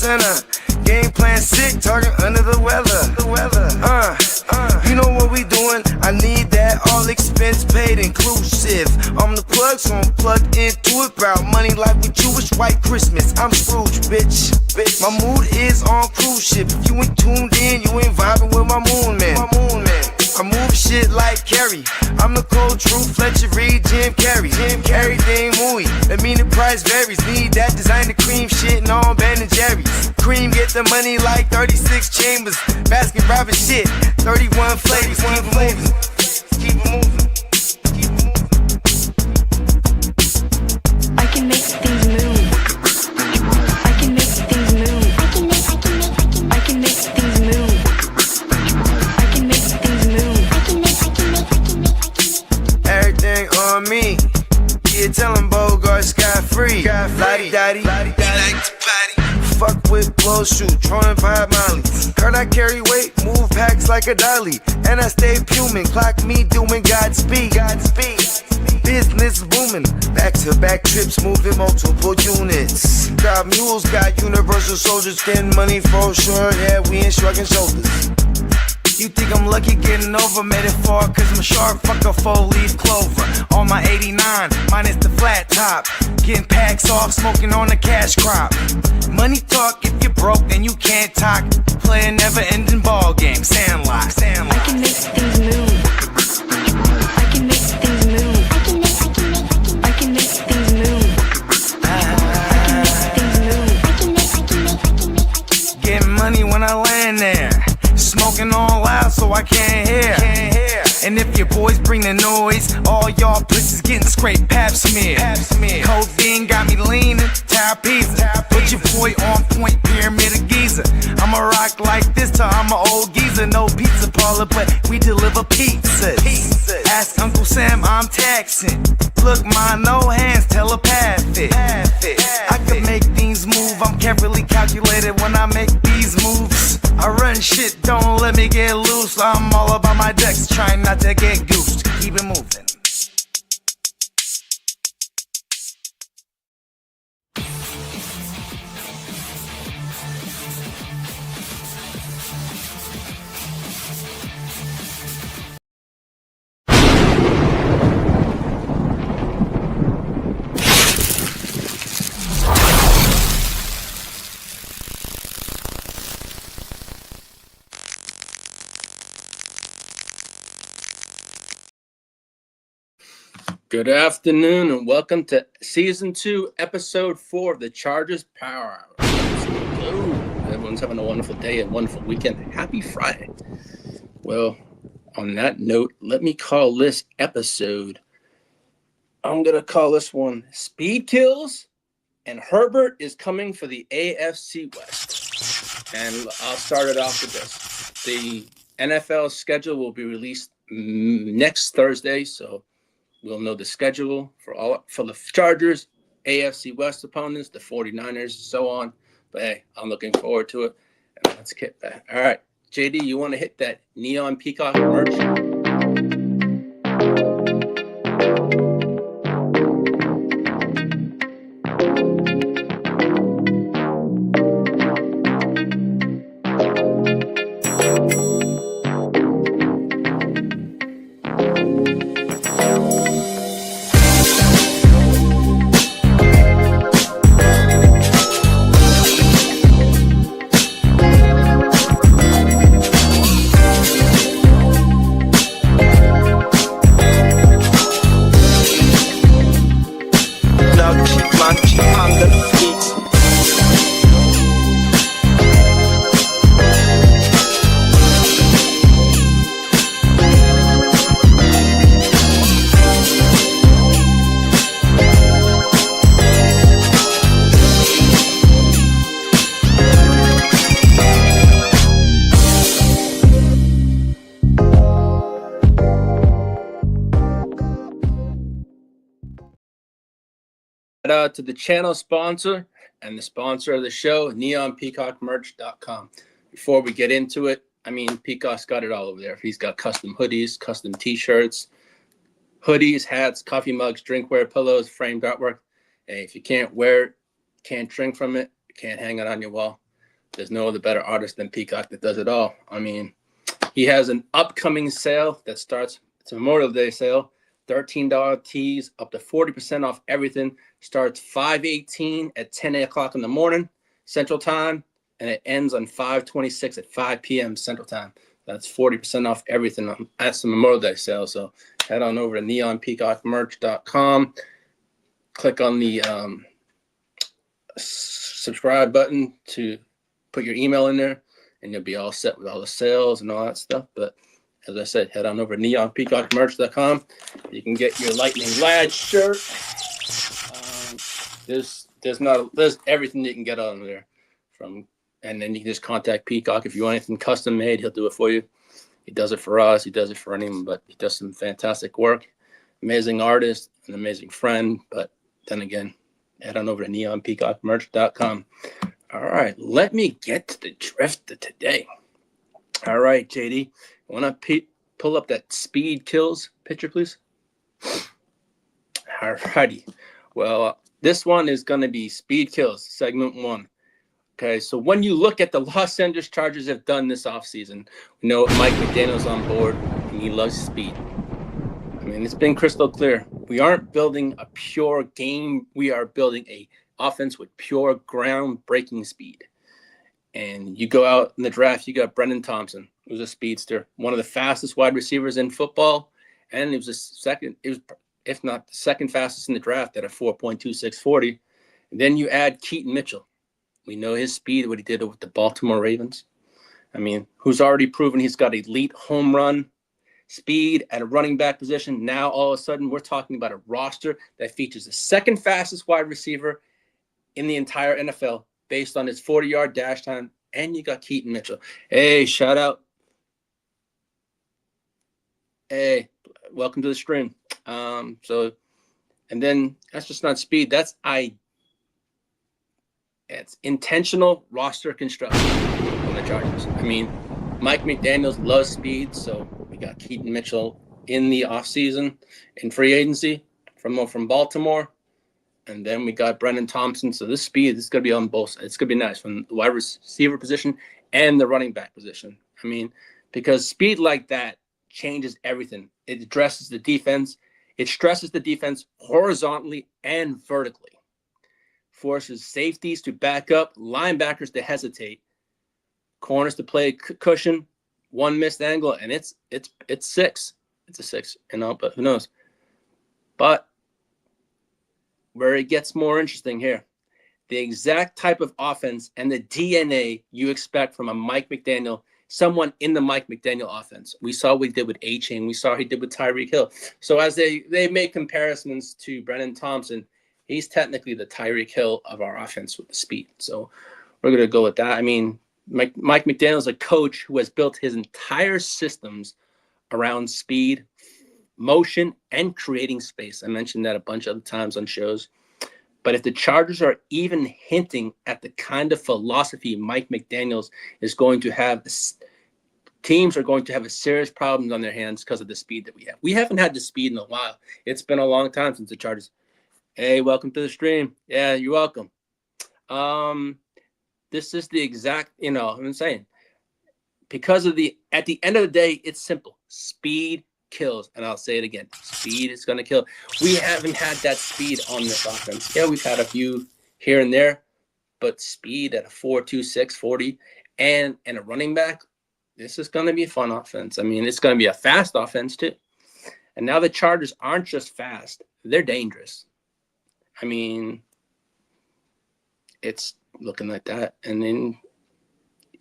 center. Game plan sick, target under the weather. You know what we doing? I need that all expense paid inclusive. I'm the plug, so I'm plugged into it. About money like with Jewish white Christmas. I'm Scrooge, bitch. My mood is on cruise ship. If you ain't tuned in, you ain't vibing with my moon man. I move shit like Kerry. I'm the cold truth, Fletcher Reed, Jim Carrey. Everything movie, that mean the price varies. Need that designer cream shit and all Ben and Jerry's. Cream get the money like 36 chambers. Baskin Robbins shit, 31 flavors. Keep it moving. I can make things move. I can make things move. I can make things move. I can make things move. Everything on me. Yeah, tell him Bogart scot-free. Lottie-dottie. He like to potty. Fuck with blow shoot, throwing 5 Molly. Kurt, I carry weight, move packs like a dolly. And I stay fuming, clock me doing Godspeed. Business booming, back-to-back trips, moving multiple units. Got mules, got universal soldiers, getting money for sure. Yeah, we ain't shrugging shoulders. You think I'm lucky getting over, made it far, cause I'm a sharp, fuck a 4-leaf clover. On my 89, minus the flat top. Getting packs off, smoking on the cash crop. Money talk, if you're broke, then you can't talk. Play a never-ending ball game, Sandlot. I can make things move. I can make things move. I can make things move. Getting money when I land there. Smoking all loud so I can't hear. And if your boys bring the noise, all y'all pussies getting scraped pap smear. Codeine got me leaning, pizza. Put your boy on point, pyramid of Giza. I'ma rock like this till I'm an old geezer. No pizza parlor, but we deliver pizzas. Ask Uncle Sam, I'm taxing. Look, ma, no hands, telepathic. I can make things move, I'm carefully calculated when I make these moves. I run shit, don't let me get loose. I'm all about my decks, trying not to get goosed. Keep it moving. Good afternoon and welcome to Season 2, Episode 4 of the Chargers Power Hour. Hello. Everyone's having a wonderful day and wonderful weekend. Happy Friday. Well, on that note, let me call this episode, I'm going to call this one Speed Kills and Herbert is coming for the AFC West. And I'll start it off with this. The NFL schedule will be released next Thursday, so we'll know the schedule for the Chargers, AFC West opponents, the 49ers, and so on. But hey, I'm looking forward to it. And let's get back. All right, JD, you want to hit that Neon Peacock merch? Out to the channel sponsor and the sponsor of the show, neonpeacockmerch.com. Before we get into it, I mean, Peacock's got it all over there. He's got custom hoodies, custom t-shirts, hoodies, hats, coffee mugs, drinkware, pillows, framed artwork. Hey, if you can't wear it, can't drink from it, can't hang it on your wall, there's no other better artist than Peacock that does it all. I mean, he has an upcoming sale that starts, it's a Memorial Day sale, $13 tees, up to 40% off everything. Starts 5/18 at 10 o'clock in the morning, Central Time, and it ends on 5/26 at 5 p.m. Central Time. That's 40% off everything. That's the Memorial Day sale. So head on over to neonpeacockmerch.com. Click on the subscribe button to put your email in there, and you'll be all set with all the sales and all that stuff. But as I said, head on over to neonpeacockmerch.com. You can get your Lightning Lad shirt. There's everything you can get on there and then you can just contact Peacock if you want anything custom made. He'll do it for you. He does it for us. He does it for anyone, but he does some fantastic work. Amazing artist, an amazing friend. But then again, head on over to neonpeacockmerch.com. All right, let me get to the drift of today. All right, JD, want to pull up that Speed Kills picture, please? All righty. Well, this one is going to be Speed Kills, segment 1. Okay, so when you look at the Los Angeles Chargers have done this offseason, we know Mike McDaniel's on board, and he loves speed. I mean, it's been crystal clear. We aren't building a pure game. We are building a offense with pure ground-breaking speed. And you go out in the draft, you got Brendan Thompson, who's a speedster, one of the fastest wide receivers in football, and if not the second fastest in the draft at a 4.2640. And then you add Keaton Mitchell. We know his speed, what he did with the Baltimore Ravens. I mean, who's already proven he's got elite home run speed at a running back position. Now, all of a sudden, we're talking about a roster that features the second fastest wide receiver in the entire NFL based on his 40-yard dash time, and you got Keaton Mitchell. Hey, shout out. Hey, welcome to the stream. And then that's just not speed. It's intentional roster construction from the Chargers. I mean, Mike McDaniel loves speed, so we got Keaton Mitchell in the offseason in free agency from Baltimore. And then we got Brendan Thompson. So this speed is going to be on both sides. It's going to be nice from the wide receiver position and the running back position. I mean, because speed like that changes everything. It addresses the defense. It stresses the defense horizontally and vertically. Forces safeties to back up, linebackers to hesitate, corners to play cushion, one missed angle, and it's 6. It's a 6, but who knows? But where it gets more interesting here, the exact type of offense and the DNA you expect from a Mike McDaniel, someone in the Mike McDaniel offense. We saw what he did with A-Chain. We saw what he did with Tyreek Hill. So as they make comparisons to Brendan Thompson, he's technically the Tyreek Hill of our offense with the speed. So we're going to go with that. I mean, Mike McDaniel is a coach who has built his entire systems around speed, motion, and creating space. I mentioned that a bunch of other times on shows. But if the Chargers are even hinting at the kind of philosophy Mike McDaniels is going to have, teams are going to have a serious problem on their hands because of the speed that we have. We haven't had the speed in a while. It's been a long time since the Chargers. Hey, welcome to the stream. Yeah, you're welcome. This is the exact, I'm saying, because at the end of the day, it's simple. Speed kills. And I'll say it again. Speed is going to kill. We haven't had that speed on this offense. Yeah, we've had a few here and there, but speed at a 4.26 40 and a running back, this is going to be a fun offense. I mean, it's going to be a fast offense too. And now the Chargers aren't just fast. They're dangerous. I mean, it's looking like that. And then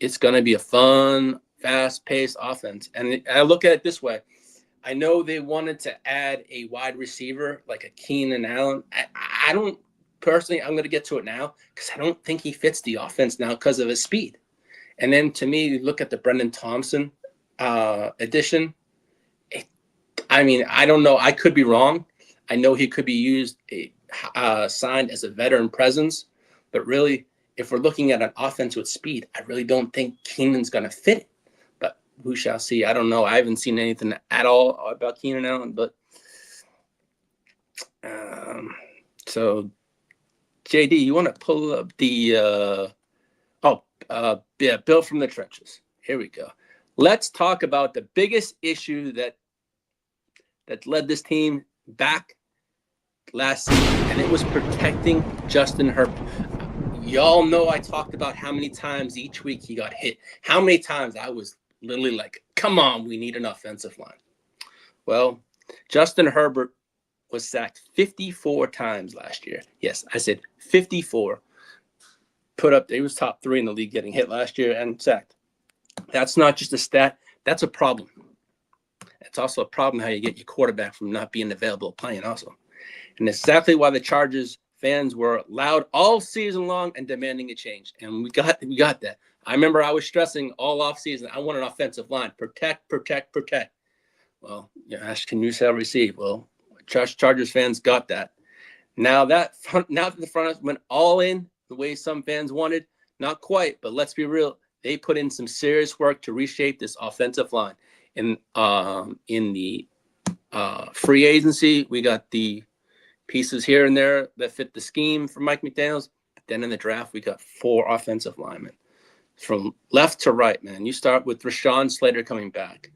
it's going to be a fun, fast-paced offense. And I look at it this way. I know they wanted to add a wide receiver like a Keenan Allen. I don't personally, I'm going to get to it now because I don't think he fits the offense now because of his speed. And then to me, you look at the Brendan Thompson addition. I don't know. I could be wrong. I know he could be used, signed as a veteran presence. But really, if we're looking at an offense with speed, I really don't think Keenan's going to fit it. But who shall see? I don't know. I haven't seen anything at all about Keenan Allen. But so, JD, you want to pull up the Bill from the trenches. Here we go. Let's talk about the biggest issue that led this team back last season, and it was protecting Justin Herbert. Y'all know I talked about how many times each week he got hit. How many times I was literally like, come on, we need an offensive line. Well, Justin Herbert was sacked 54 times last year. Yes, I said 54. He was top 3 in the league getting hit last year and sacked. That's not just a stat. That's a problem. It's also a problem how you get your quarterback from not being available playing also. And exactly why the Chargers fans were loud all season long and demanding a change. And we got that. I remember I was stressing all off season, I want an offensive line. Protect, protect, protect. Well, ask can you shall receive. Well, Chargers fans got that. Now that the front went all in the way some fans wanted, not quite, but let's be real. They put in some serious work to reshape this offensive line. In the free agency, we got the pieces here and there that fit the scheme for Mike McDaniel. Then in the draft, we got 4 offensive linemen. From left to right, man. You start with Rashawn Slater coming back.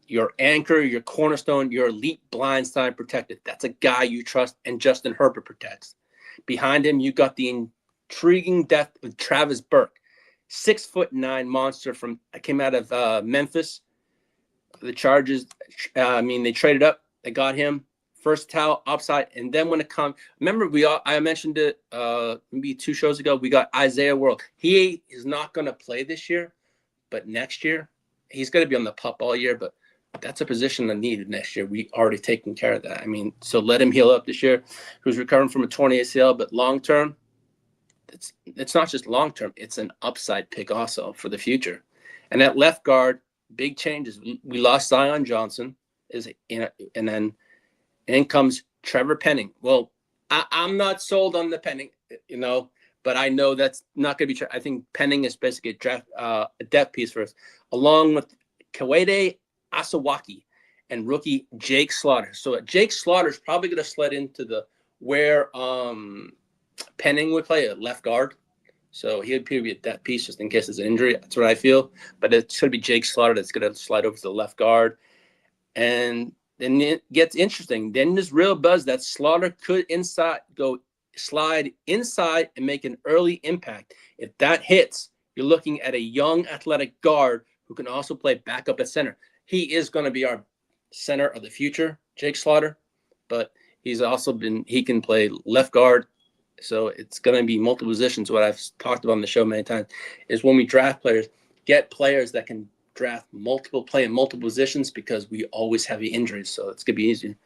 Your anchor, your cornerstone, your elite blindside protector. That's a guy you trust, and Justin Herbert protects. Behind him, you got the intriguing depth of Travis Burke. 6'9" monster came out of Memphis. The Chargers, they traded up. They got him. Versatile, upside. And then when it comes, remember I mentioned it maybe 2 shows ago, we got Isaiah World. He is not going to play this year, but next year, he's going to be on the pup all year, but that's a position I needed next year. We already taken care of that. So let him heal up this year. He was recovering from a torn ACL, but long-term, it's not just long-term. It's an upside pick also for the future. And at left guard, big changes. We lost Zion Johnson, and then in comes Trevor Penning. Well, I'm not sold on the Penning, but I know that's not going to be true. I think Penning is basically a depth piece for us, along with Kawede Asawaki and rookie Jake Slaughter. So Jake Slaughter is probably going to slide into where Penning would play at left guard. So he would be a depth piece just in case there's an injury. That's what I feel. But it should be Jake Slaughter that's going to slide over to the left guard. And then it gets interesting. Then there's real buzz that Slaughter could slide inside and make an early impact. If that hits, you're looking at a young athletic guard who can also play backup at center. He is going to be our center of the future, Jake Slaughter, but he can play left guard. So it's going to be multiple positions. What I've talked about on the show many times is when we draft players, get players that can play in multiple positions, because we always have the injuries. So it's going to be easier.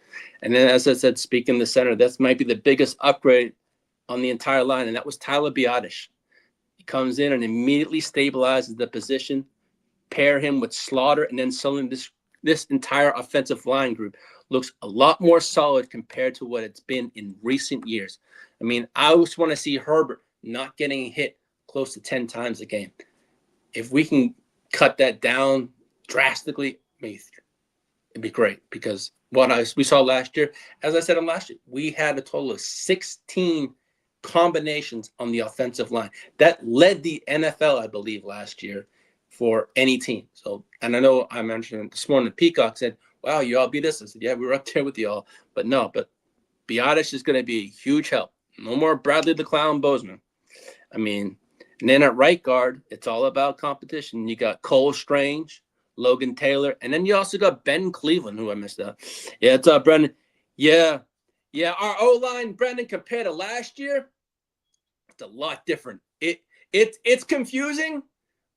And then, as I said, speaking of the center, that might be the biggest upgrade on the entire line. And that was Tyler Biadasz. He comes in and immediately stabilizes the position, pair him with Slaughter, and then suddenly this entire offensive line group looks a lot more solid compared to what it's been in recent years. I always want to see Herbert not getting hit close to 10 times a game. If we can cut that down drastically, it'd be great, because we saw last year, as I said last year, we had a total of 16 combinations on the offensive line. That led the NFL, I believe, last year for any team. So, and I know I mentioned this morning, Peacock said, wow, you all beat us. I said, yeah, we were up there with you all. But Biadasz is going to be a huge help. No more Bradley the Clown Bozeman. And then at right guard, it's all about competition. You got Cole Strange, Logan Taylor, and then you also got Ben Cleveland, who I missed out. Yeah, it's up, Brendan. Yeah, our O-line, Brendan, compared to last year, it's a lot different. It's confusing,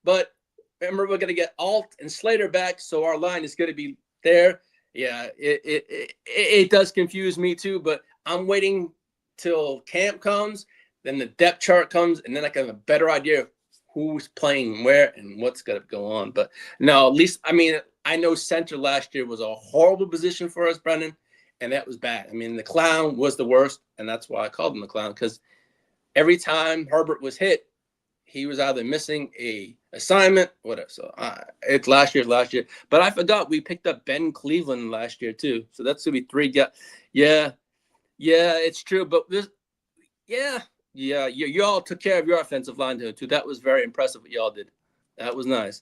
but remember, we're going to get Alt and Slater back, so our line is going to be there. Yeah, it does confuse me too, but I'm waiting till camp comes, then the depth chart comes, and then I can have a better idea of who's playing where and what's going to go on. But no, at least, I know center last year was a horrible position for us, Brendan, and that was bad. The Clown was the worst, and that's why I called him the Clown, because every time Herbert was hit, he was either missing a assignment, whatever. So it's last year. But I forgot we picked up Ben Cleveland last year too. So that's going to be 3 guys. Yeah, it's true. But Yeah, you all took care of your offensive line too. That was very impressive what y'all did. That was nice.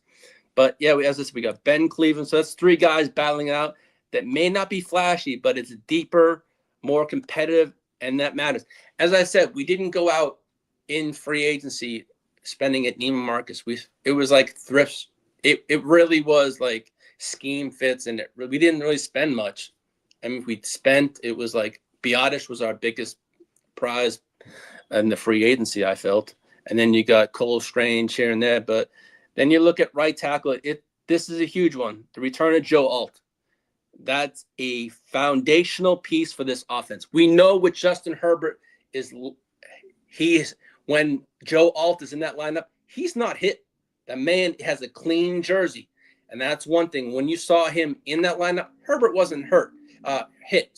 But yeah, as I said, we got Ben Cleveland. So that's 3 guys battling it out that may not be flashy, but it's deeper, more competitive, and that matters. As I said, we didn't go out in free agency spending at Neiman Marcus. It was like thrifts. It really was like scheme fits, and we didn't really spend much. I mean, we spent, it was like Biotish was our biggest prize in the free agency, I felt. And then you got Cole Strange here and there. But then you look at right tackle. This is a huge one. The return of Joe Alt. That's a foundational piece for this offense. We know what Justin Herbert is. When Joe Alt is in that lineup, he's not hit. That man has a clean jersey. And that's one thing. When you saw him in that lineup, Herbert wasn't hit.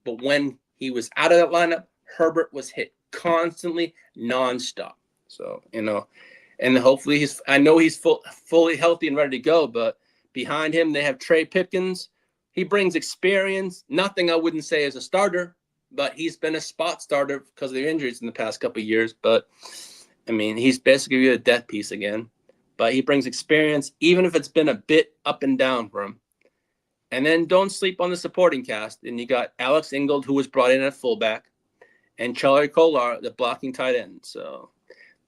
But when he was out of that lineup, Herbert was hit constantly, nonstop. So, and hopefully I know he's fully healthy and ready to go, but behind him, they have Trey Pipkins. He brings experience. Nothing I wouldn't say as a starter, but he's been a spot starter because of the injuries in the past couple of years. But, I mean, he's basically a death piece again. But he brings experience, even if it's been a bit up and down for him. And then don't sleep on the supporting cast. And you got Alex Ingold, who was brought in at fullback, and Charlie Kolar, the blocking tight end. So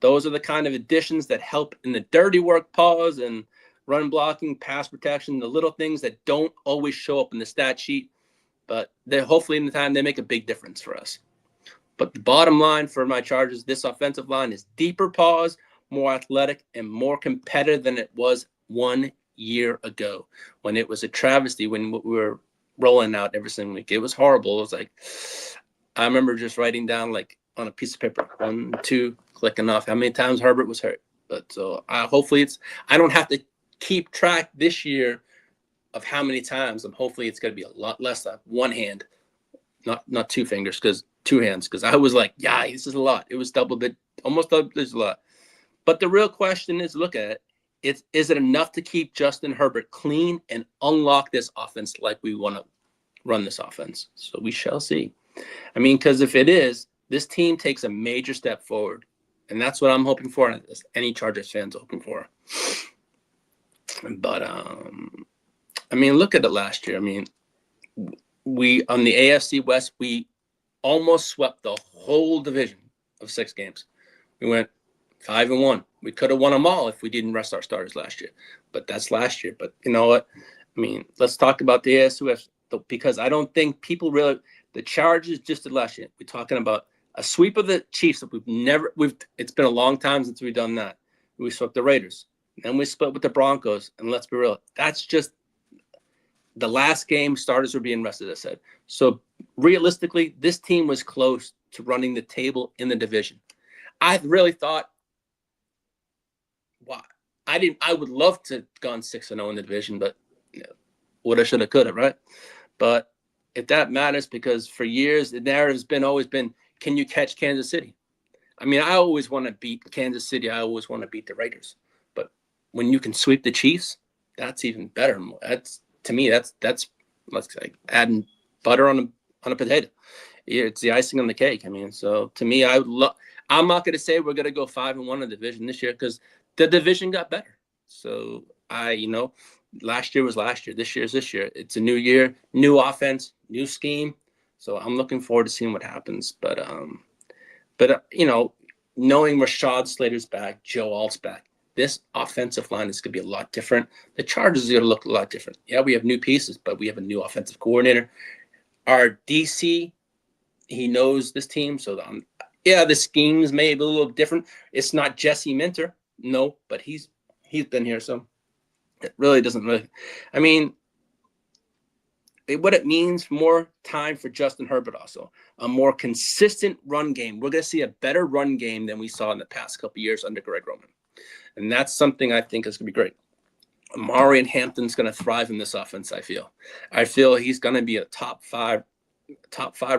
those are the kind of additions that help in the dirty work pause and run blocking, pass protection, the little things that don't always show up in the stat sheet. But they hopefully in the time they make a big difference for us. But the bottom line for my Chargers, this offensive line is deeper pause, more athletic, and more competitive than it was 1 year ago when it was a travesty when we were rolling out every single week. It was horrible. It was like, I remember just writing down like on a piece of paper, 1, 2, clicking off how many times Herbert was hurt. But so hopefully I don't have to keep track this year of how many times. And hopefully it's going to be a lot less than one hand, not 2 fingers, because 2 hands. Because I was like, yeah, this is a lot. It was almost double. There's a lot. But the real question is, look at it. Is it enough to keep Justin Herbert clean and unlock this offense like we want to run this offense? So we shall see. I mean, because if it is, this team takes a major step forward. And that's what I'm hoping for, and any Chargers fans hoping for. But, I mean, look at it last year. I mean, we on the AFC West, we almost swept the whole division of 6 games. We went 5-1. We could have won them all if we didn't rest our starters last year. But that's last year. But you know what? I mean, let's talk about the AFC West, because I don't think people really – the Chargers just did last year. We're talking about a sweep of the Chiefs that it's been a long time since we've done that. We swept the Raiders. Then we split with the Broncos. And let's be real, that's just the last game starters were being rested, I said. So realistically, this team was close to running the table in the division. I really thought, wow, I would love to have gone 6-0 in the division, but woulda, shoulda, coulda, right? But if that matters, because for years the narrative's always been, can you catch Kansas City? I mean, I always want to beat Kansas City. I always want to beat the Raiders. But when you can sweep the Chiefs, that's even better. To me, that's like adding butter on a potato. It's the icing on the cake. I mean, so to me, I'm not going to say we're going to go 5-1 in the division this year, because the division got better. So last year was last year. This year is this year. It's a new year, new offense, new scheme. So I'm looking forward to seeing what happens. But knowing Rashad Slater's back, Joe Alt's back, this offensive line is going to be a lot different. The Chargers are going to look a lot different. Yeah, we have new pieces, but we have a new offensive coordinator. Our DC, he knows this team. So the schemes may be a little different. It's not Jesse Minter, no, but he's been here, so it really doesn't really. I mean, what it means, more time for Justin Herbert also. A more consistent run game. We're going to see a better run game than we saw in the past couple of years under Greg Roman. And that's something I think is going to be great. Amari and Hampton's going to thrive in this offense, I feel he's going to be a top five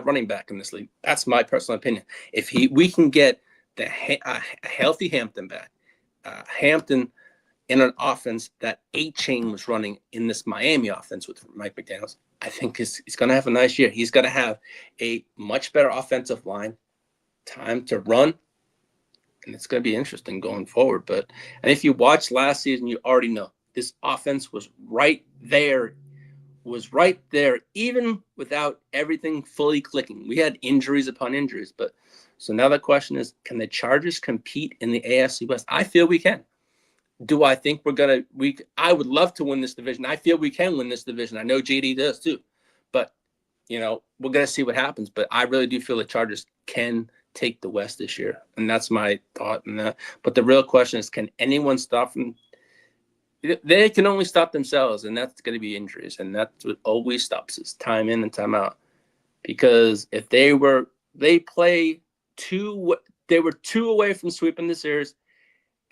running back in this league. That's my personal opinion. If we can get a healthy Hampton back, Hampton in an offense that A-Chain was running in this Miami offense with Mike McDaniel, I think he's going to have a nice year. He's going to have a much better offensive line, time to run, and it's going to be interesting going forward. And if you watched last season, you already know this offense was right there, even without everything fully clicking. We had injuries upon injuries, but so now the question is, can the Chargers compete in the AFC West? I feel we can. Do I think I would love to win this division. I feel we can win this division. I know JD does too, but we're going to see what happens. But I really do feel the Chargers can take the West this year. And that's my thought in that. But the real question is, can anyone stop them? They can only stop themselves, and that's going to be injuries. And that's what always stops us, time in and time out. Because if they were two away from sweeping the series,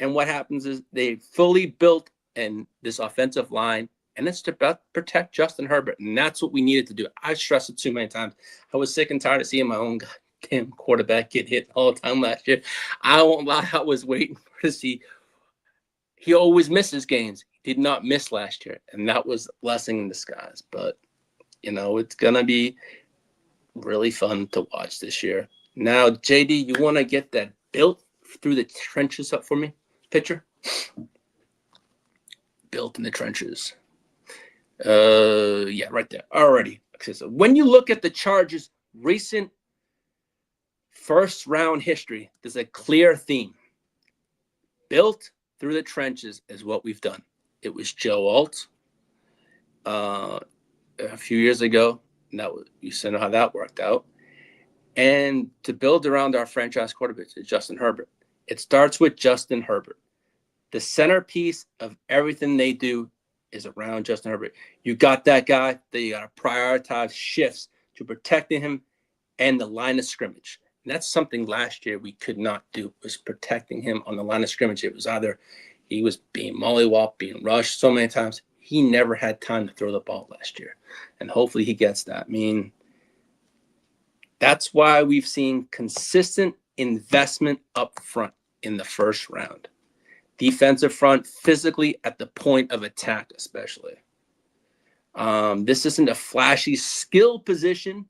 and what happens is they fully built this offensive line, and it's to protect Justin Herbert, and that's what we needed to do. I stressed it too many times. I was sick and tired of seeing my own goddamn quarterback get hit all the time last year. I won't lie, I was waiting to see. He always misses games. He did not miss last year, and that was a blessing in disguise. But, it's going to be really fun to watch this year. Now, JD, you want to get that built through the trenches up for me? Picture built in the trenches. Yeah, right there already. Okay, so when you look at the Chargers' recent first round history, there's a clear theme. Built through the trenches is what we've done. It was Joe Alt a few years ago. You know how that worked out. And to build around our franchise quarterback is Justin Herbert. It starts with Justin Herbert. The centerpiece of everything they do is around Justin Herbert. You got that guy, that you got to prioritize shifts to protecting him and the line of scrimmage. And that's something last year we could not do, was protecting him on the line of scrimmage. It was either he was being mollywopped, being rushed so many times. He never had time to throw the ball last year. And hopefully he gets that. I mean, that's why we've seen consistent investment up front in the first round. Defensive front, physically at the point of attack, especially. This isn't a flashy skill position,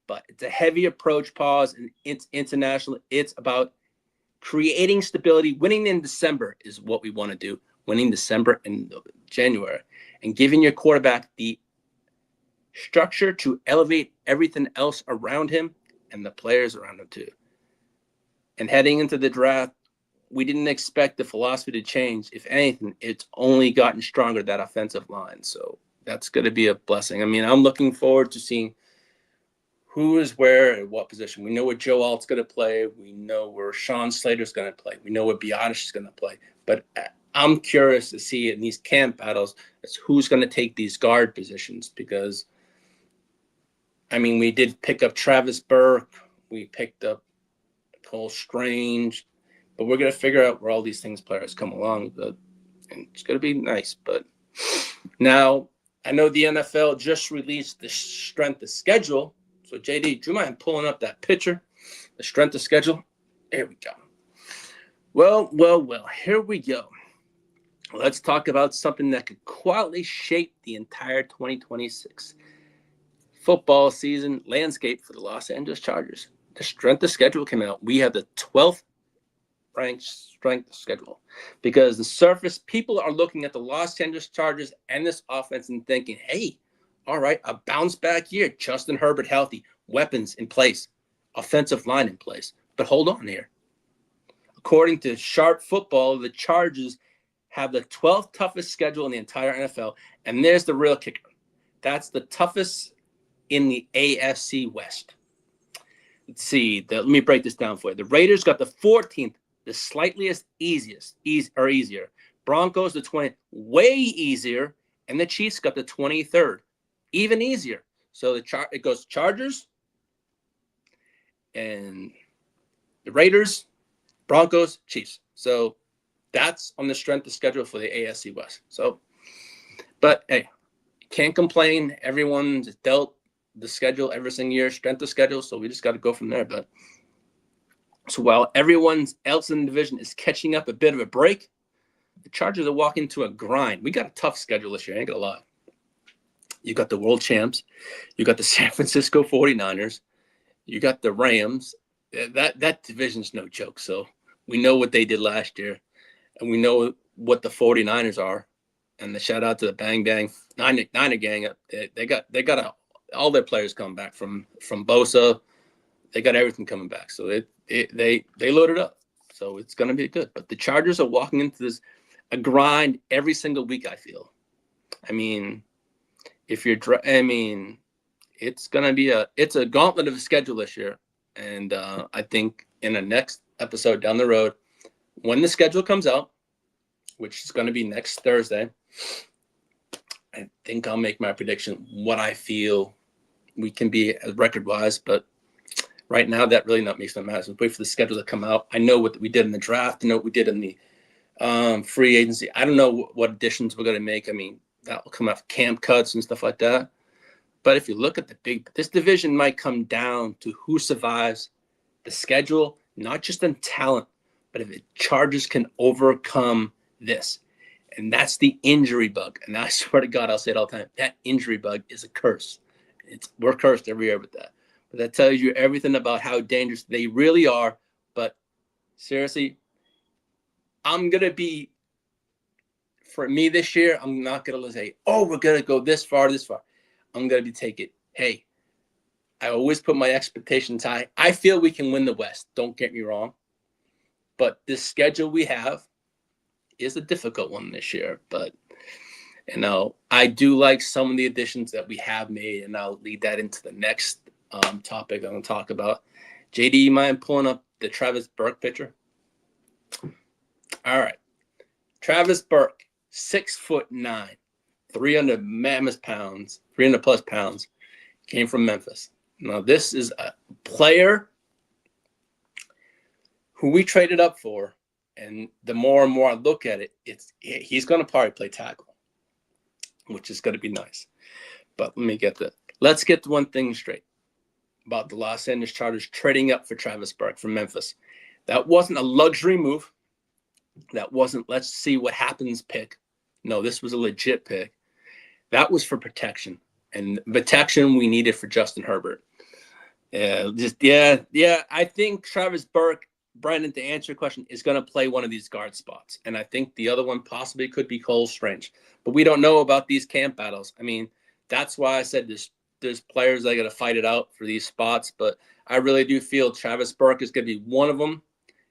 but it's a heavy approach pause, and it's international. It's about creating stability. Winning in December is what we want to do. Winning December and January, and giving your quarterback the structure to elevate everything else around him and the players around him too. And heading into the draft, we didn't expect the philosophy to change. If anything, it's only gotten stronger, that offensive line. So that's going to be a blessing. I mean, I'm looking forward to seeing who is where at what position. We know where Joe Alt's going to play. We know where Sean Slater's going to play. We know where Biotish is going to play. But I'm curious to see in these camp battles as who's going to take these guard positions, because, I mean, we did pick up Travis Burke. We picked up Cole Strange. But we're going to figure out where all these players come along. And it's going to be nice. But now, I know the NFL just released the strength of schedule. So, JD, do you mind pulling up that picture? The strength of schedule? There we go. Well, here we go. Let's talk about something that could quietly shape the entire 2026 football season landscape for the Los Angeles Chargers. The strength of schedule came out. We have the 12th ranked strength of schedule, because the surface people are looking at the Los Angeles Chargers and this offense and thinking, hey, all right, a bounce back year. Justin Herbert healthy, weapons in place, offensive line in place. But hold on here. According to Sharp Football, the Chargers have the 12th toughest schedule in the entire NFL. And there's the real kicker. That's the toughest in the AFC West. Let's see. Let me break this down for you. The Raiders got the 14th, the slightest easier. Broncos, the 20th, way easier. And the Chiefs got the 23rd, even easier. So it goes Chargers and the Raiders, Broncos, Chiefs. So that's on the strength of schedule for the AFC West. So, but hey, can't complain. Everyone's dealt the schedule every single year, strength of schedule. So we just got to go from there. But so while everyone else in the division is catching up a bit of a break, the Chargers are walking to a grind. We got a tough schedule this year. I ain't gonna lie. You got the world champs. You got the San Francisco 49ers. You got the Rams. that division's no joke. So we know what they did last year, and we know what the 49ers are. And the shout out to the Bang Bang Niner gang. They got all their players coming back from Bosa. They got everything coming back. So they loaded up. So it's going to be good. But the Chargers are walking into a grind every single week, I feel. I mean, it's going to be a gauntlet of a schedule this year. And I think in the next episode down the road, when the schedule comes out, which is going to be next Thursday, I think I'll make my prediction what I feel we can be record-wise. But right now, that really not makes no matter. So wait for the schedule to come out. I know what we did in the draft. I know what we did in the free agency. I don't know what additions we're going to make. I mean, that will come out camp cuts and stuff like that. But if you look at this division might come down to who survives the schedule, not just in talent, but if the Chargers can overcome this. And that's the injury bug. And I swear to God, I'll say it all the time. That injury bug is a curse. We're cursed every year with that. But that tells you everything about how dangerous they really are. But seriously, for me this year, I'm not going to say, oh, we're going to go this far. I'm going to be taking, hey, I always put my expectations high. I feel we can win the West. Don't get me wrong. But this schedule we have is a difficult one this year. But, I do like some of the additions that we have made, and I'll lead that into the next topic I'm going to talk about. JD, you mind pulling up the Travis Burke picture? All right. Travis Burke, 6'9", 300 plus pounds, came from Memphis. Now, this is a player who we traded up for, and the more and more I look at it, he's going to probably play tackle, which is going to be nice. But let's get one thing straight about the Los Angeles Chargers trading up for Travis Burke from Memphis. That wasn't a luxury move. That wasn't let's see what happens pick. No, this was a legit pick. That was for protection, and protection we needed for Justin Herbert. I think Travis Burke, Brandon, to answer your question, is going to play one of these guard spots. And I think the other one possibly could be Cole Strange. But we don't know about these camp battles. I mean, that's why I said there's players that got to fight it out for these spots. But I really do feel Travis Burke is going to be one of them,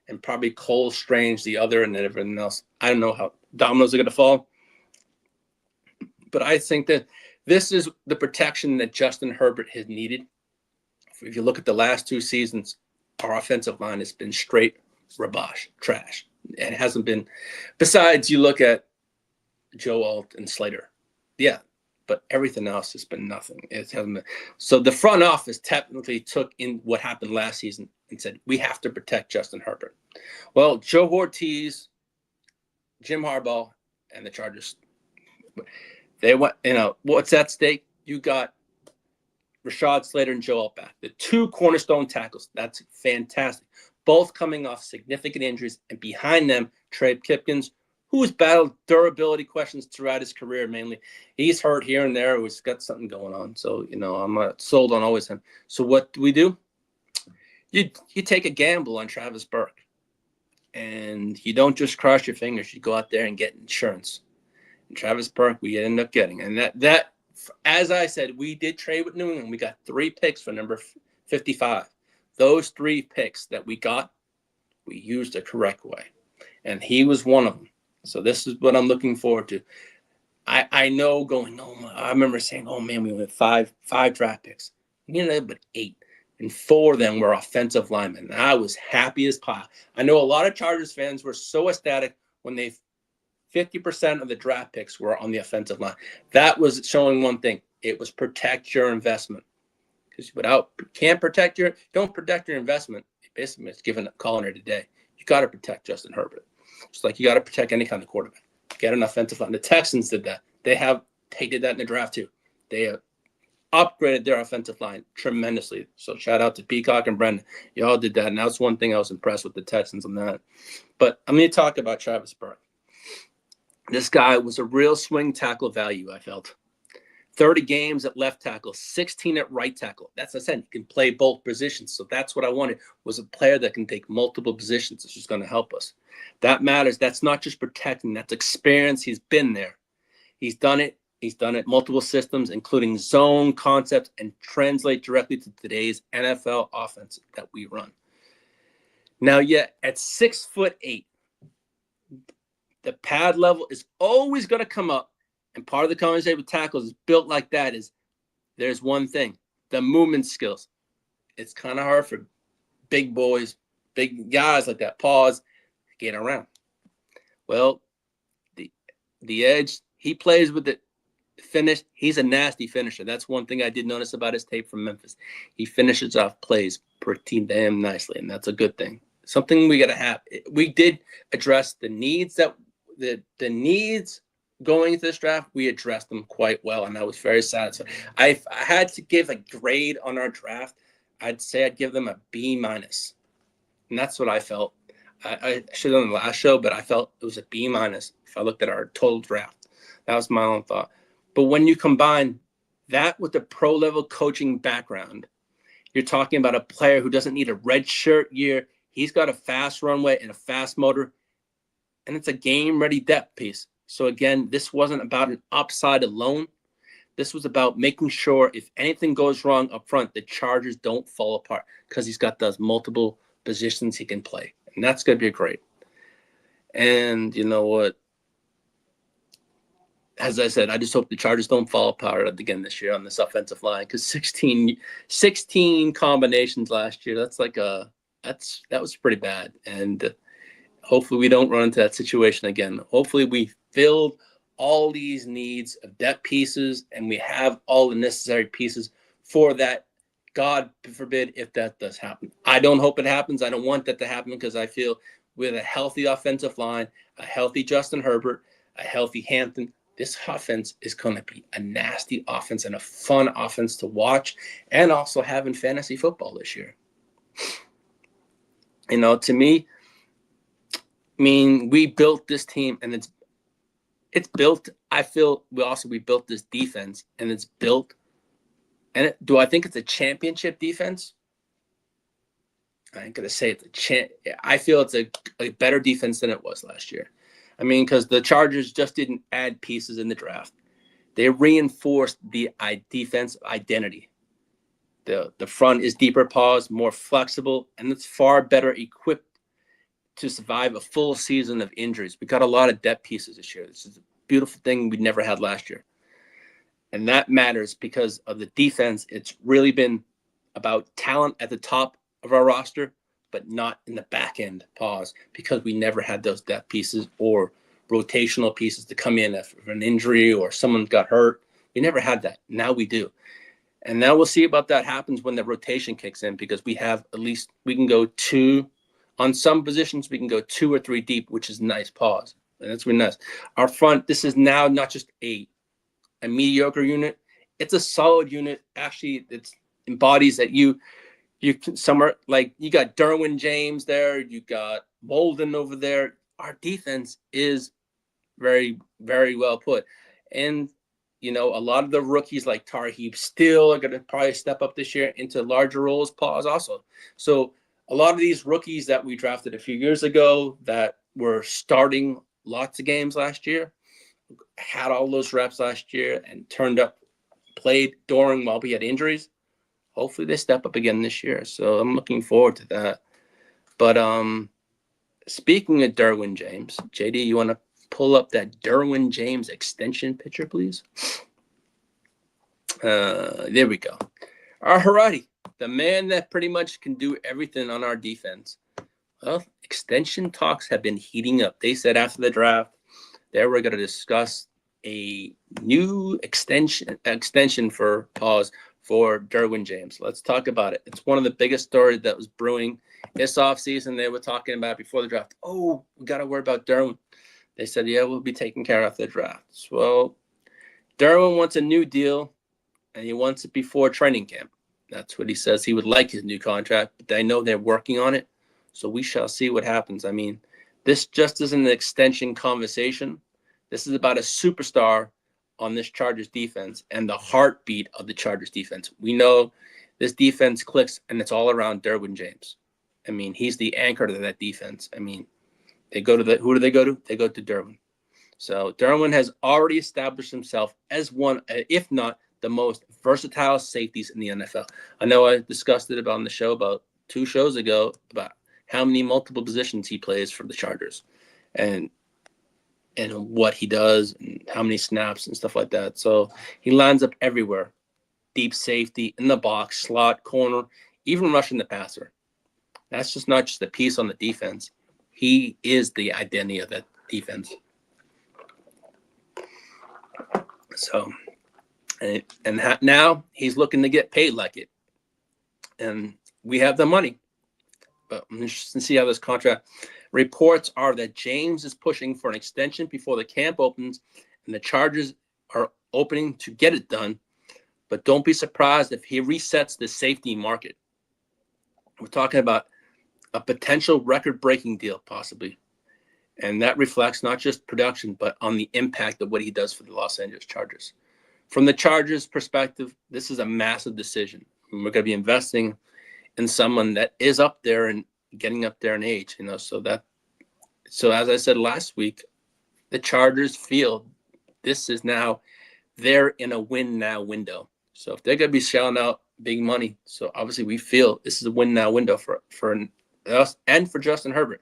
and probably Cole Strange the other, and then everything else. I don't know how dominoes are going to fall. But I think that this is the protection that Justin Herbert has needed. If you look at the last two seasons, our offensive line has been straight rabosh, trash. It hasn't been, besides you look at Joe Alt and Slater. Yeah, but everything else has been nothing. It hasn't been. So the front office technically took in what happened last season and said, we have to protect Justin Herbert. Well, Joe Ortiz, Jim Harbaugh, and the Chargers, they went, what's at stake? You got Rashad Slater and Joe Alt back, the two cornerstone tackles. That's fantastic. Both coming off significant injuries, and behind them, Trey Pipkins, who has battled durability questions throughout his career mainly. He's hurt here and there. He's got something going on. So, I'm not sold on always him. So what do? You take a gamble on Travis Burke, and you don't just cross your fingers. You go out there and get insurance. And Travis Burke, we end up getting. And that as I said, we did trade with New England. We got 3 picks for number 55. Those 3 picks that we got, we used the correct way. And he was one of them. So this is what I'm looking forward to. I know I remember saying, oh, man, we went 5 draft picks. We ended up with 8. And 4 of them were offensive linemen. And I was happy as pie. I know a lot of Chargers fans were so ecstatic when 50% of the draft picks were on the offensive line. That was showing one thing. It was protect your investment. Because don't protect your investment. Basically, it's giving up calling it today. You got to protect Justin Herbert. It's like you got to protect any kind of quarterback. Get an offensive line. The Texans did that. They did that in the draft too. They have upgraded their offensive line tremendously. So shout out to Peacock and Brendan. Y'all did that. And that's one thing I was impressed with the Texans on that. But I'm going to talk about Travis Burke. This guy was a real swing tackle value, I felt. 30 games at left tackle, 16 at right tackle. That's what I said. He can play both positions. So that's what I wanted, was a player that can take multiple positions. This is going to help us. That matters. That's not just protecting. That's experience. He's been there. He's done it. He's done it multiple systems, including zone concepts, and translate directly to today's NFL offense that we run. Now, yet at 6'8", the pad level is always going to come up. And part of the conversation with tackles is built like that is there's one thing, the movement skills. It's kind of hard for big boys, big guys like that, pause, get around. Well, the edge, he plays with it. Finish, he's a nasty finisher. That's one thing I did notice about his tape from Memphis. He finishes off plays pretty damn nicely, and that's a good thing. Something we got to have. We did address the needs that the needs going into this draft. We addressed them quite well, and I was very satisfied. I had to give a grade on our draft. I'd say I'd give them a B-, and that's what I felt. I should have done the last show, but I felt it was a B- if I looked at our total draft. That was my own thought. But when you combine that with the pro-level coaching background, you're talking about a player who doesn't need a red shirt year. He's got a fast runway and a fast motor, and it's a game-ready depth piece. So, again, this wasn't about an upside alone. This was about making sure if anything goes wrong up front, the Chargers don't fall apart because he's got those multiple positions he can play. And that's going to be great. And you know what? As I said, I just hope the Chargers don't fall apart again this year on this offensive line, because 16 combinations last year, that was pretty bad. And hopefully we don't run into that situation again. Hopefully we filled all these needs of depth pieces, and we have all the necessary pieces for that. God forbid if that does happen. I don't hope it happens. I don't want that to happen, because I feel with a healthy offensive line, a healthy Justin Herbert, a healthy Hampton, this offense is going to be a nasty offense and a fun offense to watch, and also having fantasy football this year. You know, to me, I mean, we built this team, and it's built. I feel we built this defense, and it's built. And do I think it's a championship defense? I ain't gonna say it's I feel it's a better defense than it was last year. I mean, because the Chargers just didn't add pieces in the draft. They reinforced the defense identity. The front is deeper paws, more flexible, and it's far better equipped to survive a full season of injuries. We got a lot of depth pieces this year. This is a beautiful thing we never had last year. And that matters because of the defense. It's really been about talent at the top of our roster, but not in the back end pause, because we never had those depth pieces or rotational pieces to come in if an injury or someone got hurt. We never had that. Now we do. And now we'll see about that happens when the rotation kicks in, because we can go two on some positions. We can go 2 or 3 deep, which is nice pause. And that's really nice. Our front, this is now not just a mediocre unit. It's a solid unit. Actually, it embodies that you can somewhere, like you got Derwin James there, you got Bolden over there. Our defense is very, very well put. And, you know, a lot of the rookies like Tarheeb still are going to probably step up this year into larger roles, pause also. So a lot of these rookies that we drafted a few years ago that were starting lots of games last year, had all those reps last year and played during while we had injuries. Hopefully they step up again this year. So I'm looking forward to that. But speaking of Derwin James, JD, you want to pull up that Derwin James extension picture, please? There we go. Alrighty. The man that pretty much can do everything on our defense. Well, extension talks have been heating up. They said after the draft, they were going to discuss a new extension for Derwin James. Let's talk about it. It's one of the biggest stories that was brewing this offseason. They were talking about before the draft. Oh, we got to worry about Derwin. They said, yeah, we'll be taking care of the draft. Well, Derwin wants a new deal, and he wants it before training camp. That's what he says. He would like his new contract, but I know they're working on it. So we shall see what happens. I mean, this just isn't an extension conversation. This is about a superstar on this Chargers defense and the heartbeat of the Chargers defense. We know this defense clicks, and it's all around Derwin James. I mean, he's the anchor to that defense. I mean, who do they go to? They go to Derwin. So Derwin has already established himself as one, if not the most versatile safeties in the NFL. I know I discussed it on the show about 2 shows ago about how many multiple positions he plays for the Chargers and what he does and how many snaps and stuff like that. So he lines up everywhere. Deep safety, in the box, slot, corner, even rushing the passer. That's just not just a piece on the defense. He is the identity of that defense. So, now he's looking to get paid like it. And we have the money. But I'm interested to see how this contract. Reports are that James is pushing for an extension before the camp opens, and the Chargers are opening to get it done. But don't be surprised if he resets the safety market. We're talking about a potential record-breaking deal, possibly. And that reflects not just production, but on the impact of what he does for the Los Angeles Chargers. From the Chargers' perspective, this is a massive decision. We're going to be investing in someone that is up there and getting up there in age, So as I said last week, the Chargers feel this is now they're in a win now window. So if they're going to be shelling out big money, so obviously we feel this is a win now window for us and for Justin Herbert.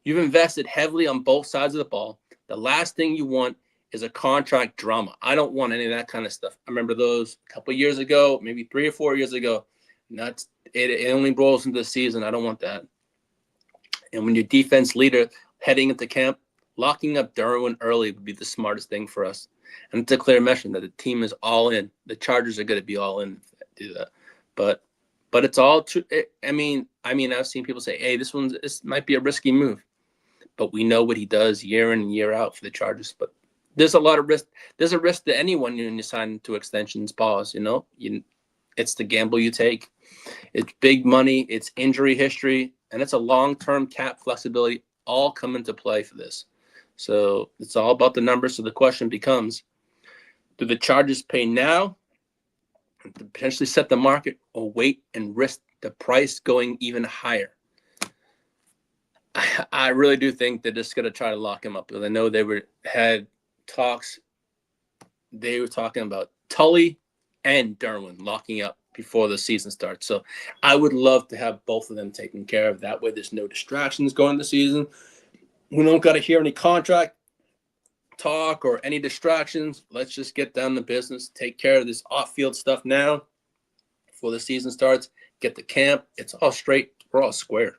You've invested heavily on both sides of the ball. The last thing you want is a contract drama. I don't want any of that kind of stuff. I remember those a couple of years ago, maybe 3 or 4 years ago. It only rolls into the season. I don't want that. And when your defense leader heading into camp, locking up Derwin early would be the smartest thing for us. And it's a clear message that the team is all in. The Chargers are going to be all in if they do that. But it's all true. I mean, I've seen people say, hey, this might be a risky move. But we know what he does year in and year out for the Chargers. But there's a lot of risk. There's a risk to anyone when you sign to extensions pause, It's the gamble you take. It's big money. It's injury history. And it's a long-term cap flexibility all come into play for this. So it's all about the numbers. So the question becomes, do the Chargers pay now to potentially set the market or wait and risk the price going even higher? I really do think they're just going to try to lock him up. Because I know had talks. They were talking about Tully and Derwin locking up before the season starts. So I would love to have both of them taken care of. That way there's no distractions going into the season. We don't got to hear any contract talk or any distractions. Let's just get down to business, take care of this off-field stuff now before the season starts, get the camp. It's all straight. We're all square.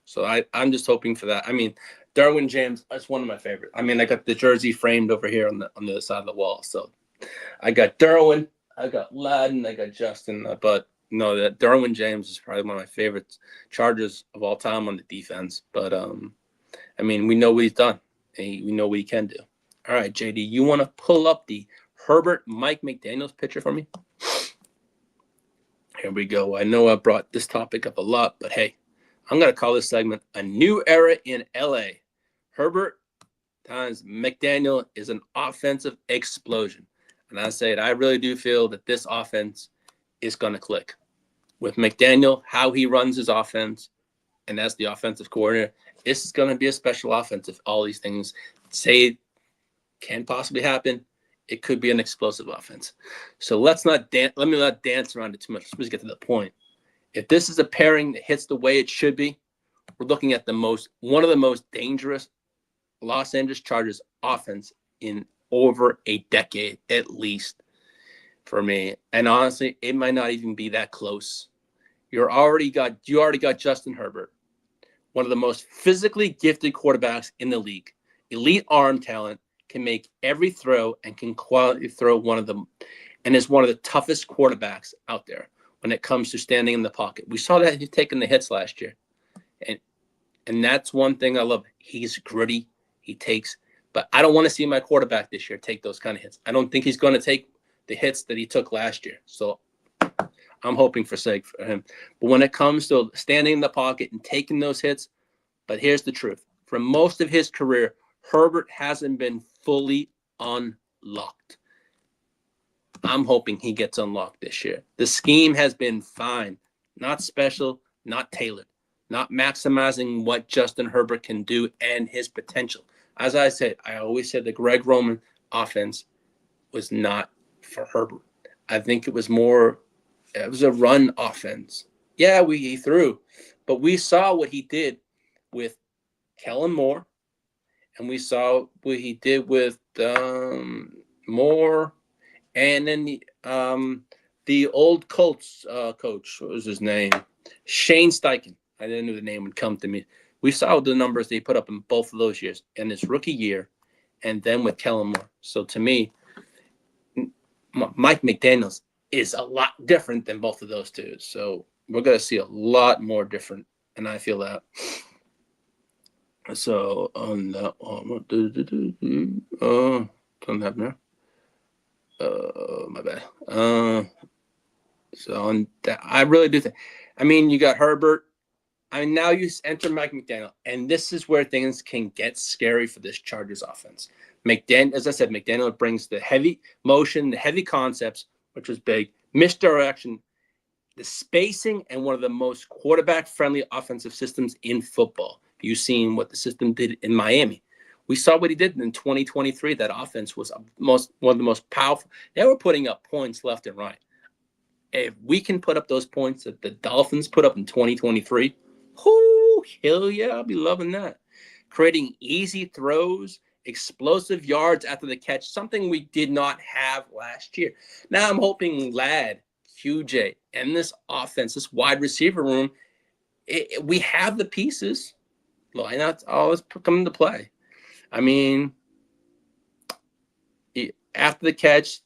So I'm just hoping for that. I mean, Derwin James, that's one of my favorites. I mean, I got the jersey framed over here on the other side of the wall. So I got Derwin, I got Ladden, I got Justin. But no, that Derwin James is probably one of my favorite Chargers of all time on the defense. But I mean, we know what he's done. We know what he can do. All right, JD, you want to pull up the Herbert Mike McDaniel's picture for me? Here we go. I know I brought this topic up a lot, but hey, I'm going to call this segment A New Era in LA. Herbert times McDaniel is an offensive explosion. And I said, I really do feel that this offense is going to click. With McDaniel, how he runs his offense, and as the offensive coordinator, this is going to be a special offense. If all these things say can possibly happen, it could be an explosive offense. So let me not dance around it too much. Let's get to the point. If this is a pairing that hits the way it should be, we're looking at one of the most dangerous Los Angeles Chargers offense in over a decade, at least for me. And honestly, it might not even be that close. You already got Justin Herbert, one of the most physically gifted quarterbacks in the league. Elite arm talent, can make every throw and can quality throw one of them, and is one of the toughest quarterbacks out there when it comes to standing in the pocket. We saw that he's taking the hits last year. And that's one thing I love. He's gritty. But I don't want to see my quarterback this year take those kind of hits. I don't think he's going to take the hits that he took last year. So I'm hoping for him. But when it comes to standing in the pocket and taking those hits, but here's the truth. For most of his career, Herbert hasn't been fully unlocked. unlocked. I'm hoping he gets unlocked this year. The scheme has been fine, not special, not tailored, not maximizing what Justin Herbert can do and his potential. As I said, I always said the Greg Roman offense was not for Herbert. I think it was a run offense. Yeah, he threw, but we saw what he did with Kellen Moore, and we saw what he did with Moore, and then the old Colts coach. What was his name? Shane Steichen. I didn't know the name would come to me. We saw the numbers they put up in both of those years, in his rookie year, and then with Kellen Moore. So to me, Mike McDaniel is a lot different than both of those two. So we're going to see a lot more different, and I feel that. So on that one, something happened there. My bad. So on that, I really do think. I mean, you got Herbert. I mean, now you enter Mike McDaniel, and this is where things can get scary for this Chargers offense. As I said, McDaniel brings the heavy motion, the heavy concepts, which was big, misdirection, the spacing, and one of the most quarterback-friendly offensive systems in football. You've seen what the system did in Miami. We saw what he did in 2023. That offense was one of the most powerful. They were putting up points left and right. If we can put up those points that the Dolphins put up in 2023, hell yeah, I'll be loving that. Creating easy throws, explosive yards after the catch, something we did not have last year. Now I'm hoping Ladd, QJ, and this offense, this wide receiver room, we have the pieces. Why not always come into play? I mean, after the catch,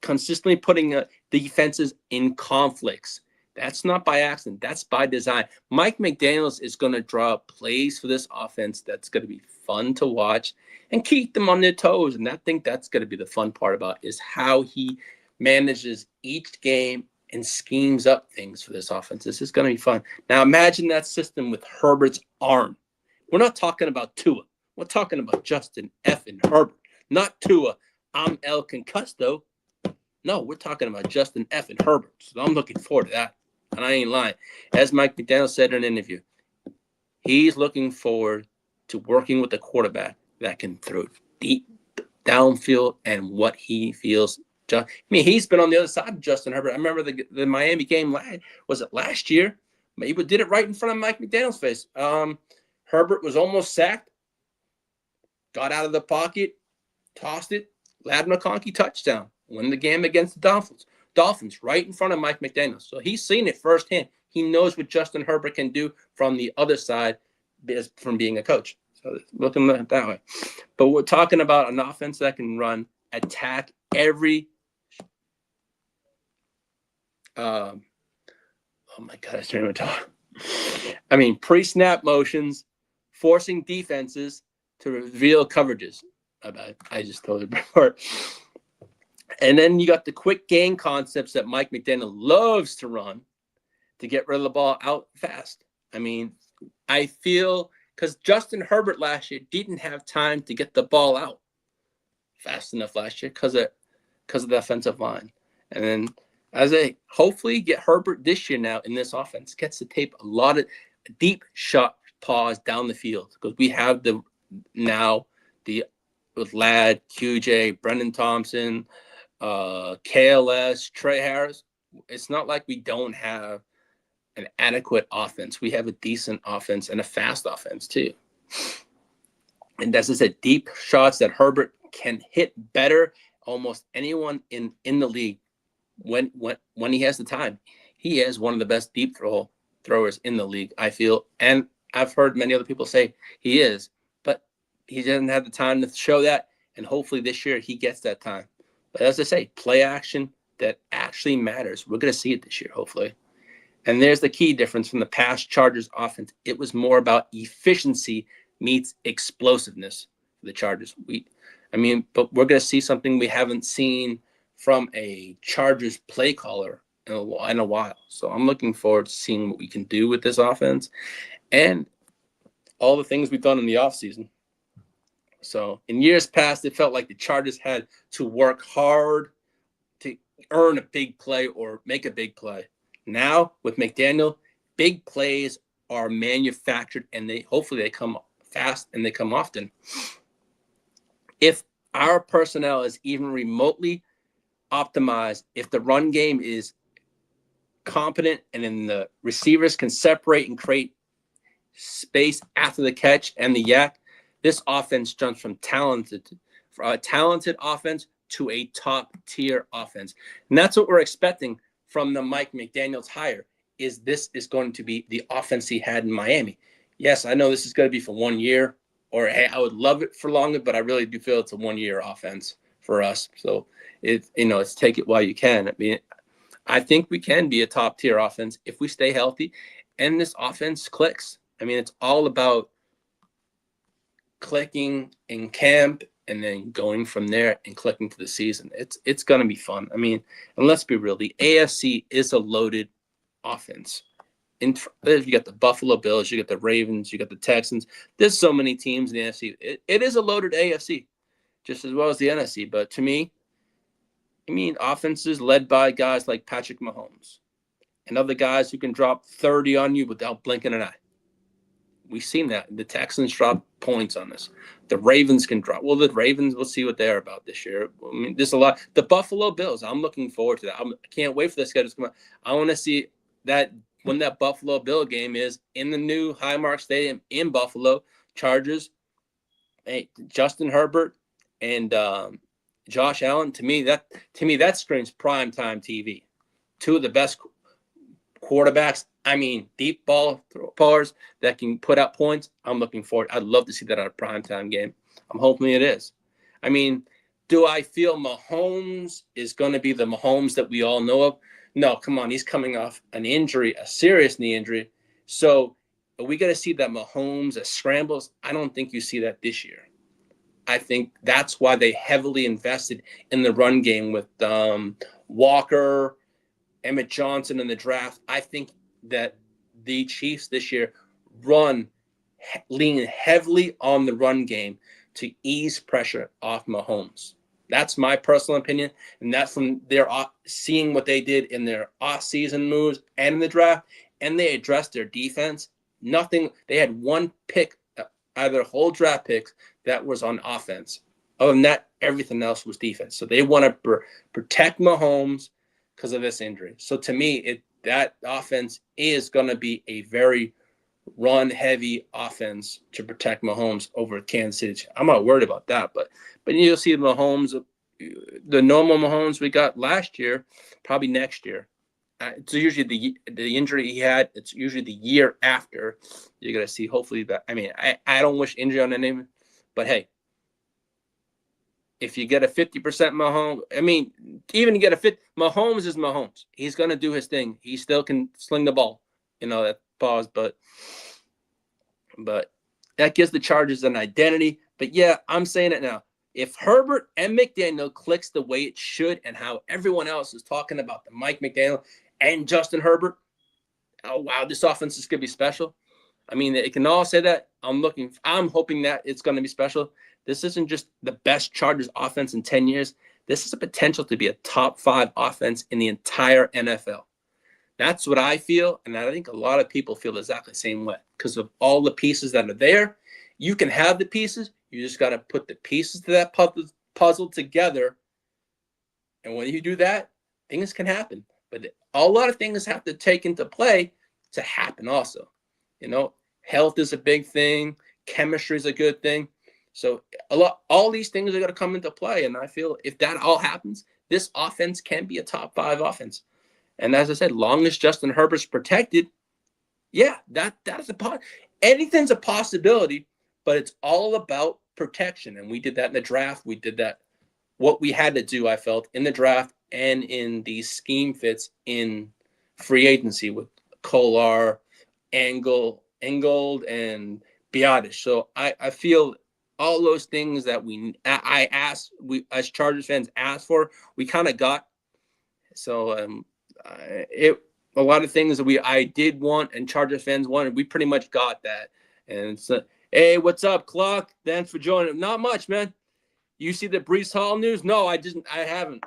consistently putting defenses in conflicts. That's not by accident. That's by design. Mike McDaniel is going to draw up plays for this offense that's going to be fun to watch and keep them on their toes. And I think that's going to be the fun part about is how he manages each game and schemes up things for this offense. This is going to be fun. Now imagine that system with Herbert's arm. We're not talking about Tua. We're talking about Justin F. and Herbert. Not Tua. I'm El Concusto. No, we're talking about Justin F. and Herbert. So I'm looking forward to that. And I ain't lying. As Mike McDaniel said in an interview, he's looking forward to working with a quarterback that can throw deep downfield and what he feels. I mean, he's been on the other side of Justin Herbert. I remember the Miami game, was it last year? He did it right in front of Mike McDaniel's face. Herbert was almost sacked, got out of the pocket, tossed it, Ladd McConkey touchdown, win the game against the Dolphins. Dolphins right in front of Mike McDaniel. So he's seen it firsthand. He knows what Justin Herbert can do from the other side from being a coach. So looking at it that way. But we're talking about an offense that can run, attack every oh my God, I can't even talk. I mean, pre-snap motions, forcing defenses to reveal coverages. I just told you before. And then you got the quick game concepts that Mike McDaniel loves to run to get rid of the ball out fast. I mean, I feel because Justin Herbert last year didn't have time to get the ball out fast enough last year because of the offensive line. And then as I hopefully get Herbert this year now in this offense, gets to tape a lot of deep shot paws down the field because we have with Ladd, QJ, Brendan Thompson, KLS, Trey Harris. It's not like we don't have an adequate offense. We have a decent offense and a fast offense too. And as I said, deep shots that Herbert can hit better almost anyone in the league when he has the time. He is one of the best deep throwers in the league, I feel. And I've heard many other people say he is, but he doesn't have the time to show that. And hopefully this year he gets that time. But as I say, play action that actually matters. We're going to see it this year, hopefully. And there's the key difference from the past Chargers offense. It was more about efficiency meets explosiveness for the Chargers. But we're going to see something we haven't seen from a Chargers play caller in a while. So I'm looking forward to seeing what we can do with this offense and all the things we've done in the offseason. So in years past, it felt like the Chargers had to work hard to earn a big play or make a big play. Now with McDaniel, big plays are manufactured, and hopefully they come fast and they come often. If our personnel is even remotely optimized, if the run game is competent and then the receivers can separate and create space after the catch and the yak, this offense jumps from talented offense to a top tier offense. And that's what we're expecting from the Mike McDaniel's hire. This is going to be the offense he had in Miami. Yes, I know this is going to be for 1 year, or hey, I would love it for longer, but I really do feel it's a 1 year offense for us. So it's take it while you can. I mean, I think we can be a top tier offense if we stay healthy and this offense clicks. I mean, it's all about clicking in camp and then going from there and clicking to the season. It's going to be fun. I mean, and let's be real, the AFC is a loaded offense. You got the Buffalo Bills, you got the Ravens, you got the Texans. There's so many teams in the NFC. It is a loaded AFC, just as well as the NFC. But to me, I mean, offenses led by guys like Patrick Mahomes and other guys who can drop 30 on you without blinking an eye. We've seen that. The Texans drop points on us. The Ravens can drop. Well, the Ravens, we'll see what they're about this year. I mean, there's a lot. The Buffalo Bills, I'm looking forward to that. I can't wait for this schedule to come out. I want to see that when that Buffalo Bill game is in the new Highmark Stadium in Buffalo. Chargers, hey, Justin Herbert and Josh Allen. To me, that screams primetime TV. Two of the best quarterbacks. I mean, deep ball throwers that can put out points. I'm looking forward. I'd love to see that on a primetime game. I'm hoping it is. I mean, do I feel Mahomes is going to be the Mahomes that we all know of? No, come on. He's coming off an injury, a serious knee injury. So are we going to see that Mahomes scrambles? I don't think you see that this year. I think that's why they heavily invested in the run game with Walker, Emmett Johnson in the draft. I think that the Chiefs this year lean heavily on the run game to ease pressure off Mahomes. That's my personal opinion, and that's from their seeing what they did in their off-season moves and in the draft, and they addressed their defense. Nothing. They had one pick out of their whole draft picks that was on offense. Other than that, everything else was defense. So they want to protect Mahomes because of this injury. So to me, that offense is going to be a very run-heavy offense to protect Mahomes over Kansas City. I'm not worried about that, but you'll see Mahomes, the normal Mahomes we got last year, probably next year. It's usually the injury he had. It's usually the year after. You're going to see hopefully that. I mean, I don't wish injury on anyone, but hey, if you get a 50% Mahomes, I mean, even to get a 50, Mahomes is Mahomes. He's going to do his thing. He still can sling the ball. That pause, but that gives the Chargers an identity. But yeah, I'm saying it now. If Herbert and McDaniel clicks the way it should and how everyone else is talking about the Mike McDaniel and Justin Herbert, oh, wow, this offense is going to be special. I mean, it can all say that. I'm hoping that it's going to be special. This isn't just the best Chargers offense in 10 years. This has a potential to be a top 5 offense in the entire NFL. That's what I feel, and I think a lot of people feel exactly the same way because of all the pieces that are there. You can have the pieces. You just got to put the pieces to that puzzle together, and when you do that, things can happen. But a lot of things have to take into play to happen also. Health is a big thing. Chemistry is a good thing. So all these things are going to come into play, and I feel if that all happens, this offense can be a top 5 offense. And as I said, long as Justin Herbert's protected, yeah, that is anything's a possibility, but it's all about protection. And we did that in the draft. We did that, what we had to do, I felt, in the draft and in these scheme fits in free agency with Kolar, Ingold, and Biotish. So I feel all those things that we as Chargers fans asked for, we kind of got. So a lot of things that I did want and Chargers fans wanted, we pretty much got that. And Hey, what's up, Clock? Thanks for joining. Not much, man. You see the Brees Hall news? No, I haven't.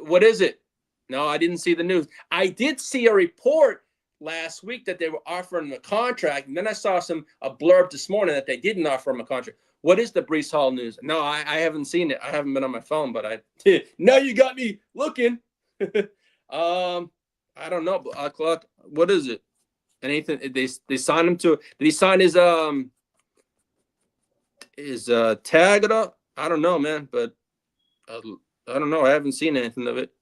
What is it? No, I didn't see the news. I did see a report last week that they were offering him a contract, and then I saw a blurb this morning that they didn't offer him a contract. What is the Brees Hall news? No, I haven't seen it. I haven't been on my phone, but now you got me looking. I don't know. Clock. What is it? Anything? They signed him to? Did he sign his tag it up? I don't know, man, but I don't know. I haven't seen anything of it.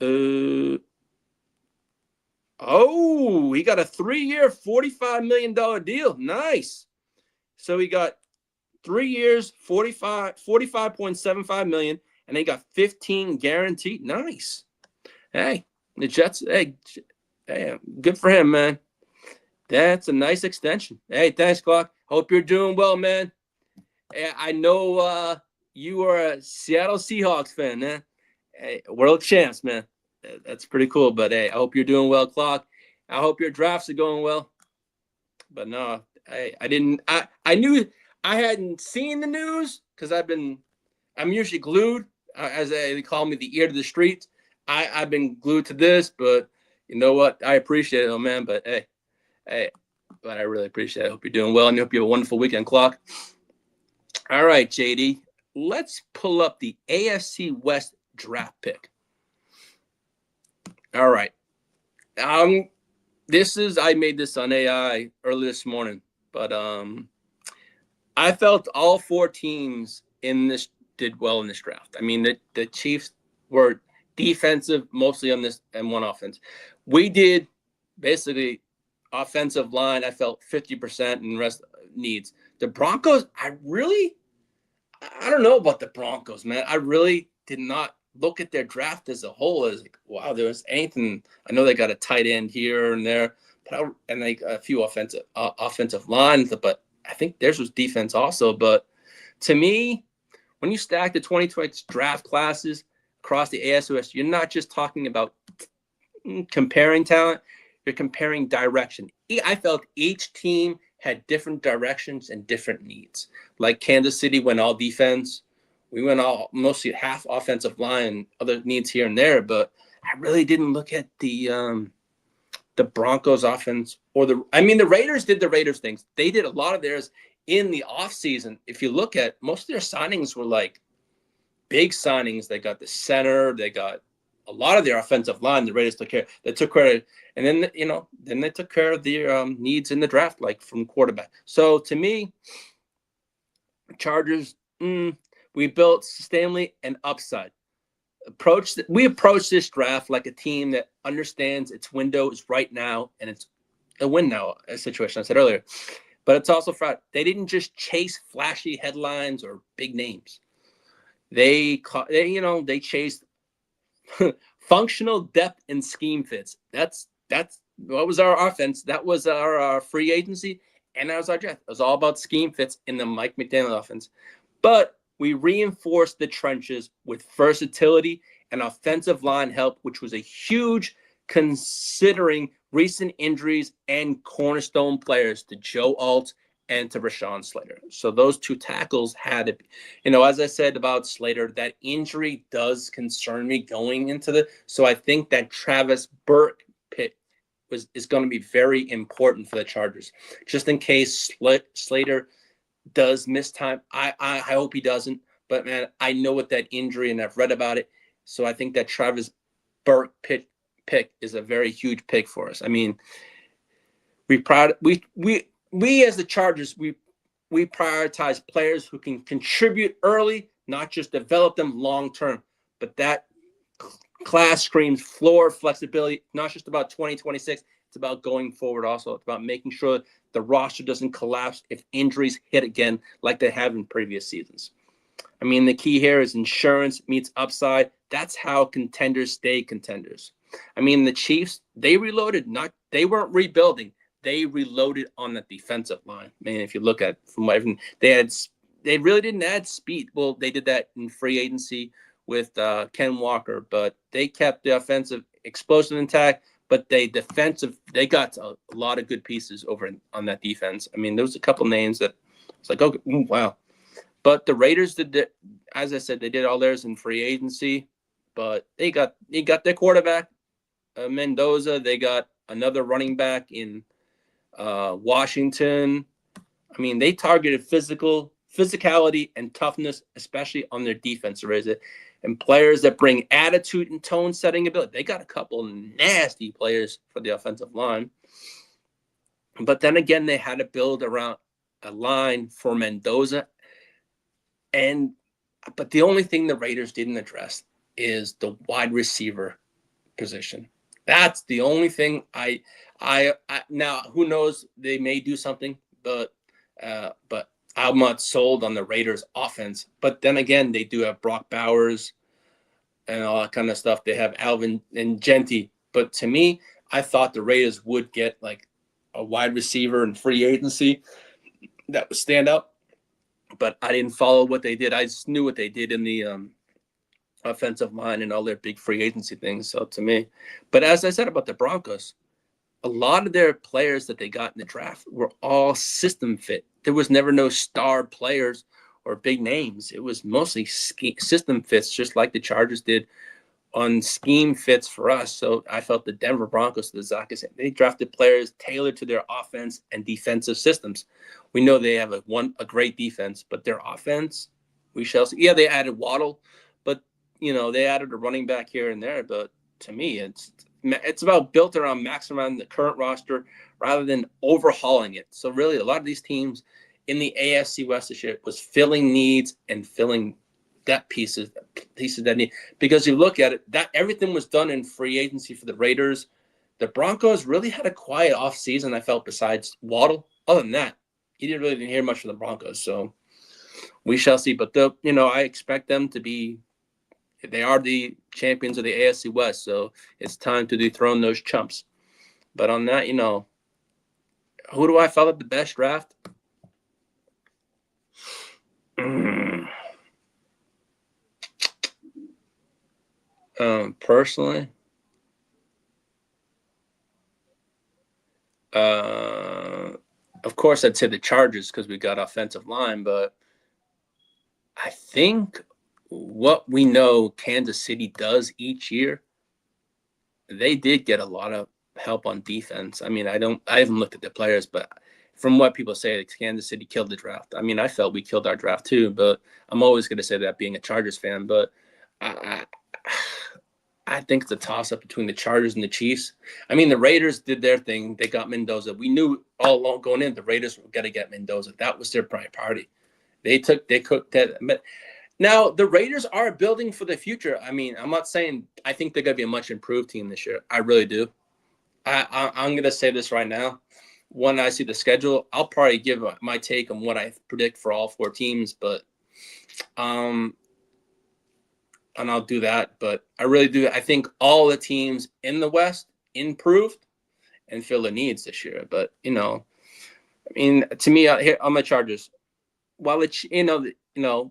He got a 3-year, $45 million deal. Nice. So he got 3 years, 45.75 million, and they got 15 guaranteed. Nice. Hey, the Jets. Hey, good for him, man. That's a nice extension. Hey, thanks, Clock. Hope you're doing well, man. I know you are a Seattle Seahawks fan, man. Hey, world champs, man. That's pretty cool. But hey, I hope you're doing well, Clock. I hope your drafts are going well. But no, I didn't. I knew I hadn't seen the news because I'm usually glued, as they call me, the ear to the street. I've been glued to this, but you know what? I appreciate it, man. But hey, but I really appreciate it. I hope you're doing well, and I hope you have a wonderful weekend, Clock. All right, JD, let's pull up the AFC West draft pick. All right. I made this on AI early this morning, but I felt all 4 teams in this did well in this draft. I mean, the Chiefs were defensive mostly on this and one offense. We did basically offensive line. I felt 50% and the rest needs. The Broncos, I don't know about the Broncos, man. I really did not look at their draft as a whole as like, wow, there was anything. I know they got a tight end here and there, and like a few offensive lines, but I think theirs was defense also. But to me, when you stack the 2020 draft classes across the AFC West, you're not just talking about comparing talent, you're comparing direction. I felt each team had different directions and different needs. Like Kansas City went all defense. We went mostly half offensive line, other needs here and there. But I really didn't look at the Broncos offense the Raiders did the Raiders things. They did a lot of theirs in the offseason. If you look at most of their signings were like big signings. They got the center. They got a lot of their offensive line. The Raiders took care. They took credit, and then they took care of their needs in the draft, like from quarterback. So to me, Chargers, we built sustainably and upside. We approach this draft like a team that understands its window is right now, and it's a win now situation. I said earlier, but it's also they didn't just chase flashy headlines or big names. They chased functional depth and scheme fits. That's what was our offense. That was our free agency, and that was our draft. It was all about scheme fits in the Mike McDaniel offense. But we reinforced the trenches with versatility and offensive line help, which was a huge considering recent injuries and cornerstone players to Joe Alt and to Rashawn Slater. So those 2 tackles had to be, as I said about Slater, that injury does concern me going into so I think that Travis Burke pick is going to be very important for the Chargers. Just in case Slater does miss time. I hope he doesn't, but man, I know what that injury and I've read about it. So I think that Travis Burke pick is a very huge pick for us. I mean, we as the Chargers, we prioritize players who can contribute early, not just develop them long term. But that class screams floor flexibility, not just about 2026. It's about going forward also. It's about making sure the roster doesn't collapse if injuries hit again like they have in previous seasons. I mean, the key here is insurance meets upside. That's how contenders stay contenders. I mean, the Chiefs, they reloaded. They weren't rebuilding. They reloaded on the defensive line. I mean, if you look at from everything, they really didn't add speed. Well, they did that in free agency with Ken Walker, but they kept the offensive explosive intact. But they got a lot of good pieces over on that defense. I mean, there was a couple names that It's like, okay, wow. But the Raiders as I said, they did all theirs in free agency, but they got their quarterback, Mendoza. They got another running back in Washington. I mean, they targeted physicality and toughness, especially on their defense, and players that bring attitude and tone setting ability. They got a couple nasty players for the offensive line. But then again, they had to build around a line for Mendoza. But the only thing the Raiders didn't address is the wide receiver position. That's the only thing I now, who knows, they may do something, but I'm not sold on the Raiders offense. But then again, they do have Brock Bowers and all that kind of stuff. They have Alvin and Gentry. But to me, I thought the Raiders would get like a wide receiver in free agency that would stand up. But I didn't follow what they did. I just knew what they did in the offensive line and all their big free agency things. So to me, but as I said about the Broncos, a lot of their players that they got in the draft were all system fit. There was never no star players or big names. It was mostly system fits, just like the Chargers did on scheme fits for us. So I felt the Denver Broncos, they drafted players tailored to their offense and defensive systems. We know they have a great defense, but their offense, we shall see. Yeah, they added Waddle, but they added a running back here and there. But to me, it's about built around maximizing the current roster rather than overhauling it. So really, a lot of these teams in the AFC West this year was filling needs and filling depth pieces that need. Because you look at it, that everything was done in free agency for the Raiders. The Broncos really had a quiet offseason, I felt, besides Waddle. Other than that, you didn't hear much from the Broncos. So we shall see. But I expect them to be. They are the champions of the AFC West, so it's time to dethrone those chumps. But on that, who do I felt the best draft? Personally, of course, I'd say the Chargers because we got offensive line, but I think what we know Kansas City does each year, they did get a lot of help on defense. I mean, I haven't looked at the players, but from what people say, Kansas City killed the draft. I mean, I felt we killed our draft too, but I'm always going to say that being a Chargers fan. But I think it's a toss-up between the Chargers and the Chiefs. I mean, the Raiders did their thing. They got Mendoza. We knew all along going in, the Raiders were going to get Mendoza. That was their priority. They cooked that. Now, the Raiders are building for the future. I mean, I'm not saying I think they're going to be a much improved team this year. I really do. I'm going to say this right now. When I see the schedule, I'll probably give my take on what I predict for all four teams, but and I'll do that. But I really do. I think all the teams in the West improved and fill the needs this year. But, I mean, to me, here on my Chargers, while it's,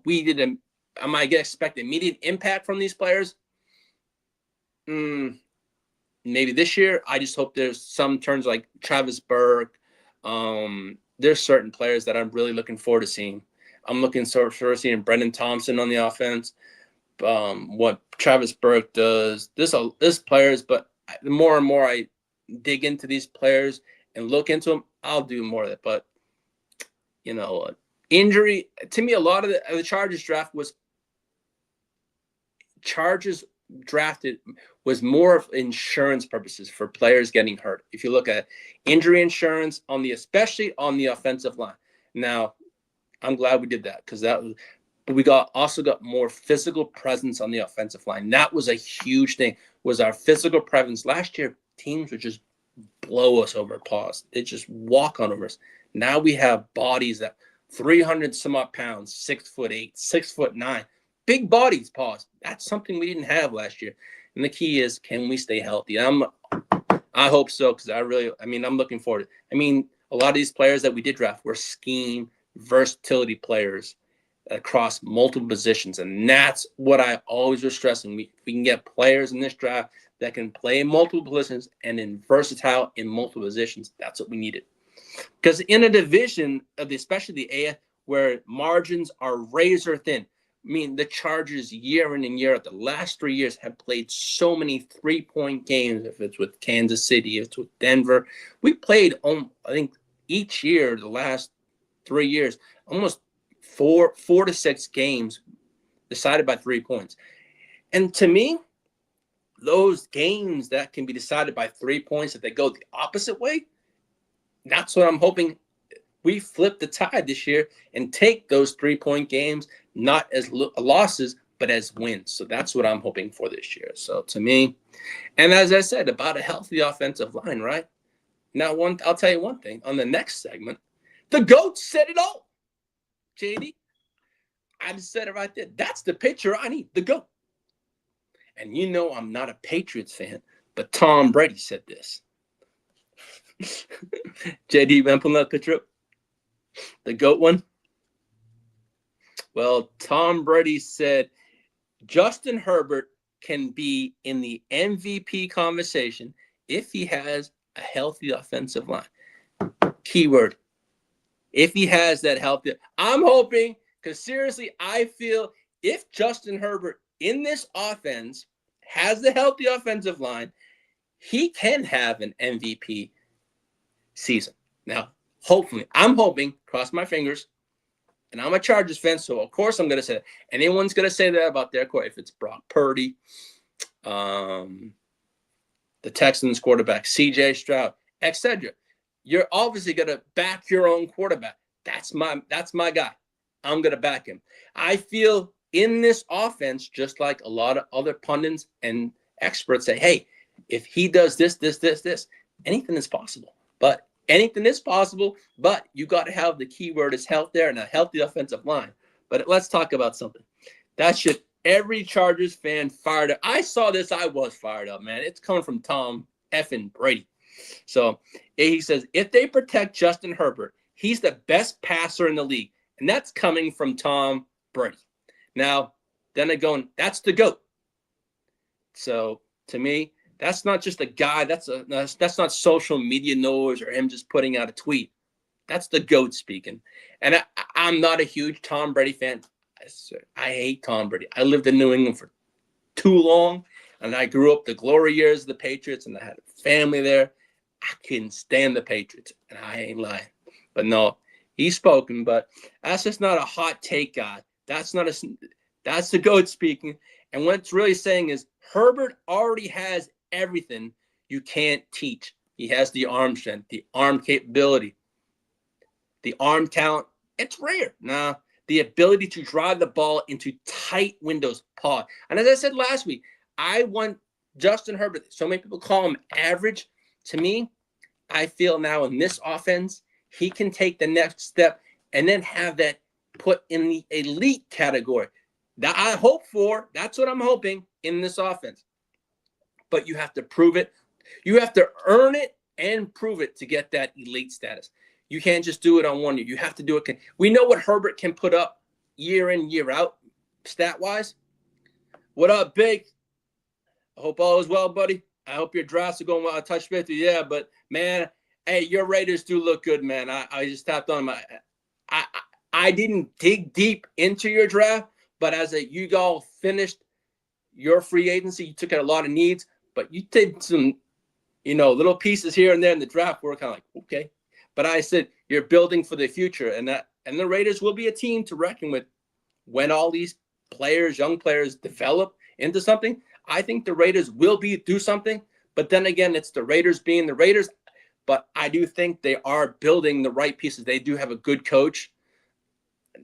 we did am I going to expect immediate impact from these players? Maybe this year. I just hope there's some turns like Travis Burke. There's certain players that I'm really looking forward to seeing. I'm looking forward to seeing Brendan Thompson on the offense. What Travis Burke does. This players, but the more and more I dig into these players and look into them, I'll do more of it. But injury to me, a lot of the Chargers draft was drafted was more of insurance purposes for players getting hurt. If you look at injury insurance especially on the offensive line. Now, I'm glad we did that because but we also got more physical presence on the offensive line. That was a huge thing. Was our physical presence last year? Teams would just blow us over. Pause. They just walk on over us. Now we have bodies that 300 some odd pounds, 6'8", 6'9". Big bodies, pause. That's something we didn't have last year. And the key is, can we stay healthy? I hope so, because I'm looking forward to it. I mean, a lot of these players that we did draft were scheme versatility players across multiple positions. And that's what I always was stressing. We can get players in this draft that can play in multiple positions and versatile in multiple positions. That's what we needed. Because in a division of especially the AF, where margins are razor thin. I mean, the Chargers year in and year out, the last 3 years have played so many 3-point games. If it's with Kansas City, if it's with Denver, we played, I think, each year, the last 3 years, almost four to six games decided by 3 points. And to me, those games that can be decided by 3 points, if they go the opposite way, that's what I'm hoping we flip the tide this year and take those 3-point games, not as losses, but as wins. So that's what I'm hoping for this year. So to me, and as I said, about a healthy offensive line, right? Now, I'll tell you one thing. On the next segment, the GOAT said it all. JD, I just said it right there. That's the picture I need, the GOAT. And you know I'm not a Patriots fan, but Tom Brady said this. JD, you want to pull that picture up? The GOAT one? Well, Tom Brady said Justin Herbert can be in the MVP conversation if he has a healthy offensive line. Keyword, if he has that healthy. I'm hoping, because seriously, I feel if Justin Herbert in this offense has the healthy offensive line, he can have an MVP season. Now, hopefully, I'm hoping, cross my fingers, and I'm a Chargers fan, so of course I'm going to say that. Anyone's going to say that about their quarterback, if it's Brock Purdy, the Texans quarterback, CJ Stroud, etc. You're obviously going to back your own quarterback. That's my guy. I'm going to back him. I feel in this offense, just like a lot of other pundits and experts say, hey, if he does this, anything is possible. But anything is possible, but you got to have the keyword is health there and a healthy offensive line. But let's talk about something. That should every Chargers fan fired up. I saw this. I was fired up, man. It's coming from Tom effing Brady. So he says, if they protect Justin Herbert, he's the best passer in the league. And that's coming from Tom Brady. Now, then they're going, that's the GOAT. So to me, that's not just a guy. That's not social media noise or him just putting out a tweet. That's the GOAT speaking. And I'm not a huge Tom Brady fan. I hate Tom Brady. I lived in New England for too long, and I grew up the glory years of the Patriots, and I had a family there. I couldn't stand the Patriots, and I ain't lying. But no, he's spoken. But that's just not a hot take guy. That's the GOAT speaking. And what it's really saying is Herbert already has everything you can't teach. He has the arm strength, the arm capability, the arm talent. It's rare. Now, the ability to drive the ball into tight windows, pause. And as I said last week, I want Justin Herbert. So many people call him average. To me, I feel now in this offense, he can take the next step and then have that put in the elite category. That I hope for. That's what I'm hoping in this offense. But you have to prove it. You have to earn it and prove it to get that elite status. You can't just do it on 1 year. You have to do it. We know what Herbert can put up year in, year out, stat-wise. What up, Big? I hope all is well, buddy. I hope your drafts are going well. I touched base with you. Yeah, but, man, hey, your Raiders do look good, man. I just tapped on my – I didn't dig deep into your draft, but as you all finished your free agency, you took out a lot of needs, but you did some, little pieces here and there in the draft. We're kind of like, okay. But I said, you're building for the future, and the Raiders will be a team to reckon with when all these players, young players, develop into something. I think the Raiders will do something, but then again, it's the Raiders being the Raiders. But I do think they are building the right pieces. They do have a good coach.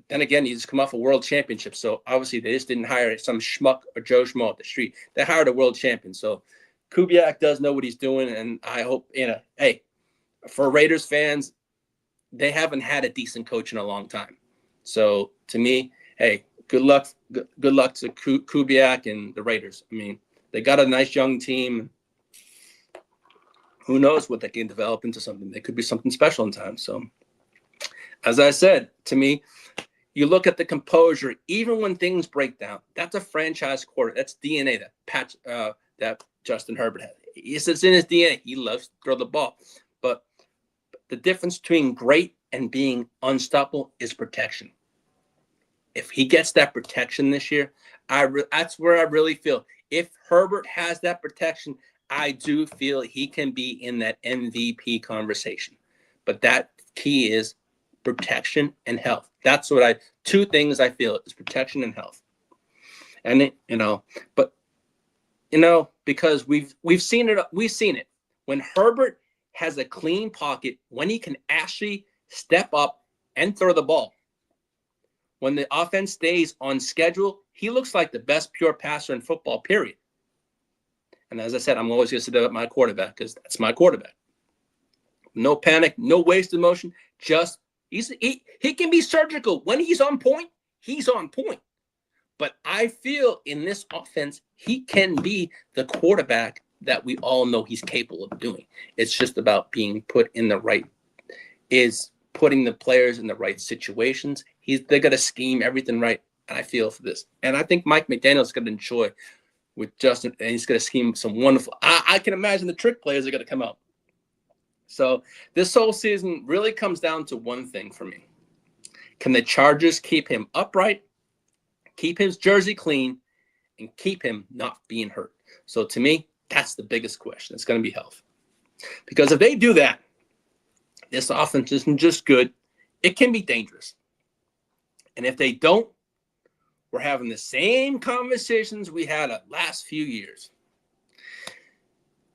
Then again, he just come off a world championship. So obviously they just didn't hire some schmuck or Joe Schmo at the street. They hired a world champion. So Kubiak does know what he's doing. And I hope, hey, for Raiders fans, they haven't had a decent coach in a long time. So to me, hey, good luck to Kubiak and the Raiders. I mean, they got a nice young team. Who knows what they can develop into something. They could be something special in time. So as I said, to me, you look at the composure, even when things break down. That's a franchise quarter. That's DNA that Justin Herbert has. It's in his DNA. He loves to throw the ball. But the difference between great and being unstoppable is protection. if he gets that protection this year, that's where I really feel. If Herbert has that protection, I do feel he can be in that MVP conversation. But that key is protection and health. That's what two things I feel is protection and health. And because we've seen it when Herbert has a clean pocket, when he can actually step up and throw the ball. When the offense stays on schedule, he looks like the best pure passer in football, period. And as I said, I'm always going to say that about my quarterback because that's my quarterback. No panic, no wasted motion. Just he can be surgical. When he's on point, he's on point. But I feel in this offense, he can be the quarterback that we all know he's capable of doing. It's just about being putting the players in the right situations. They're going to scheme everything right. And I feel for this. And I think Mike McDaniel is going to enjoy with Justin, and he's going to scheme some wonderful. I can imagine the trick players are going to come out. So this whole season really comes down to one thing for me. Can the Chargers keep him upright, keep his jersey clean, and keep him not being hurt? So to me, that's the biggest question. It's going to be health. Because if they do that, this offense isn't just good. It can be dangerous. And if they don't, we're having the same conversations we had the last few years.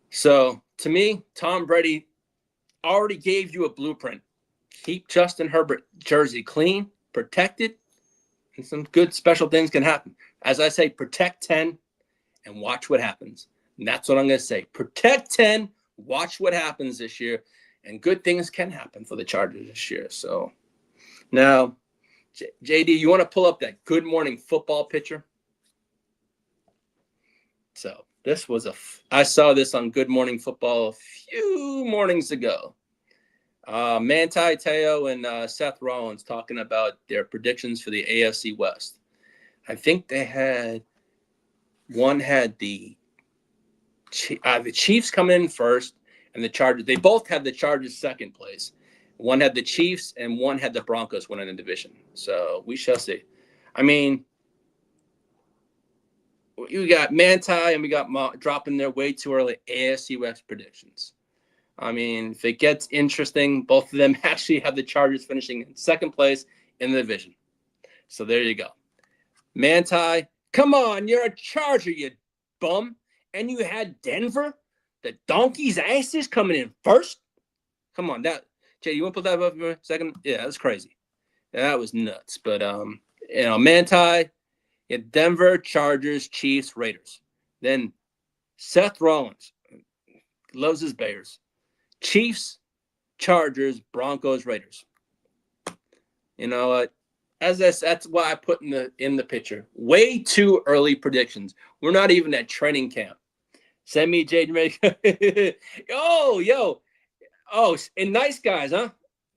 So to me, Tom Brady already gave you a blueprint. Keep Justin Herbert jersey clean, protected, and some good special things can happen. As I say, protect 10 and watch what happens. And that's what I'm going to say. Protect 10, watch what happens this year, and good things can happen for the Chargers this year. So now, JD, you want to pull up that Good Morning Football picture? So this was I saw this on Good Morning Football a few mornings ago. Manti Te'o and Seth Rollins talking about their predictions for the AFC West. I think one had the Chiefs come in first and the Chargers. They both had the Chargers second place. One had the Chiefs and one had the Broncos winning the division. So we shall see. I mean, we got Manti and we got dropping their way too early AFC West predictions. I mean, if it gets interesting, both of them actually have the Chargers finishing in second place in the division. So there you go. Manti, come on, you're a Charger, you bum. And you had Denver, the donkey's asses coming in first. Come on, Jay, you want to put that up for a second? Yeah, that's crazy. That was nuts. But Manti, Denver, Chargers, Chiefs, Raiders. Then Seth Rollins loves his Bears. Chiefs, Chargers, Broncos, Raiders. You know what? That's why I put in the picture. Way too early predictions. We're not even at training camp. Send me Jamaica. Yo. Oh, and nice guys, huh?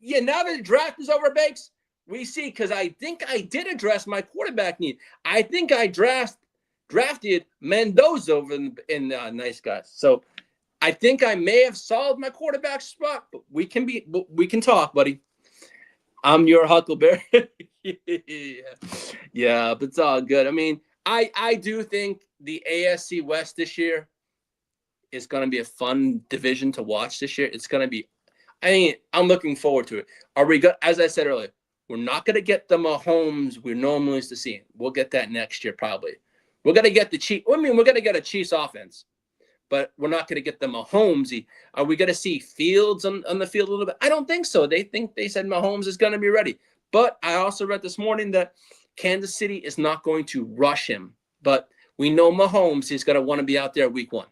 Yeah, now that the draft is over, Bakes, we see, because I think I did address my quarterback need. I think I drafted Mendoza over in nice guys. So I think I may have solved my quarterback spot, but we can talk, buddy. I'm your Huckleberry. Yeah, but it's all good. I mean, I do think the AFC West this year is going to be a fun division to watch this year. It's going to be, I'm looking forward to it. As I said earlier, we're not going to get the Mahomes we're normally used to seeing. We'll get that next year probably. We're going to get the Chiefs. We're going to get a Chiefs offense, but we're not going to get the Mahomes. Are we going to see Fields on the field a little bit? I don't think so. They said Mahomes is going to be ready. But I also read this morning that Kansas City is not going to rush him. But we know Mahomes is going to want to be out there week one.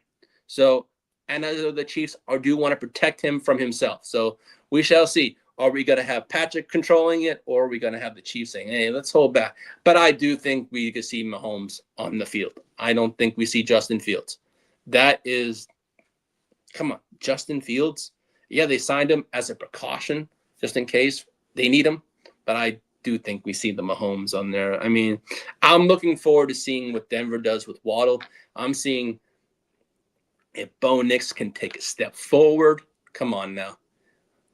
So, and as the Chiefs do want to protect him from himself. So we shall see. Are we going to have Patrick controlling it, or are we going to have the Chiefs saying, hey, let's hold back? But I do think we could see Mahomes on the field. I don't think we see Justin Fields. Come on, Justin Fields. Yeah, they signed him as a precaution just in case they need him. But I do think we see the Mahomes on there. I mean, I'm looking forward to seeing what Denver does with Waddle. I'm seeing if Bo Nix can take a step forward. Come on now.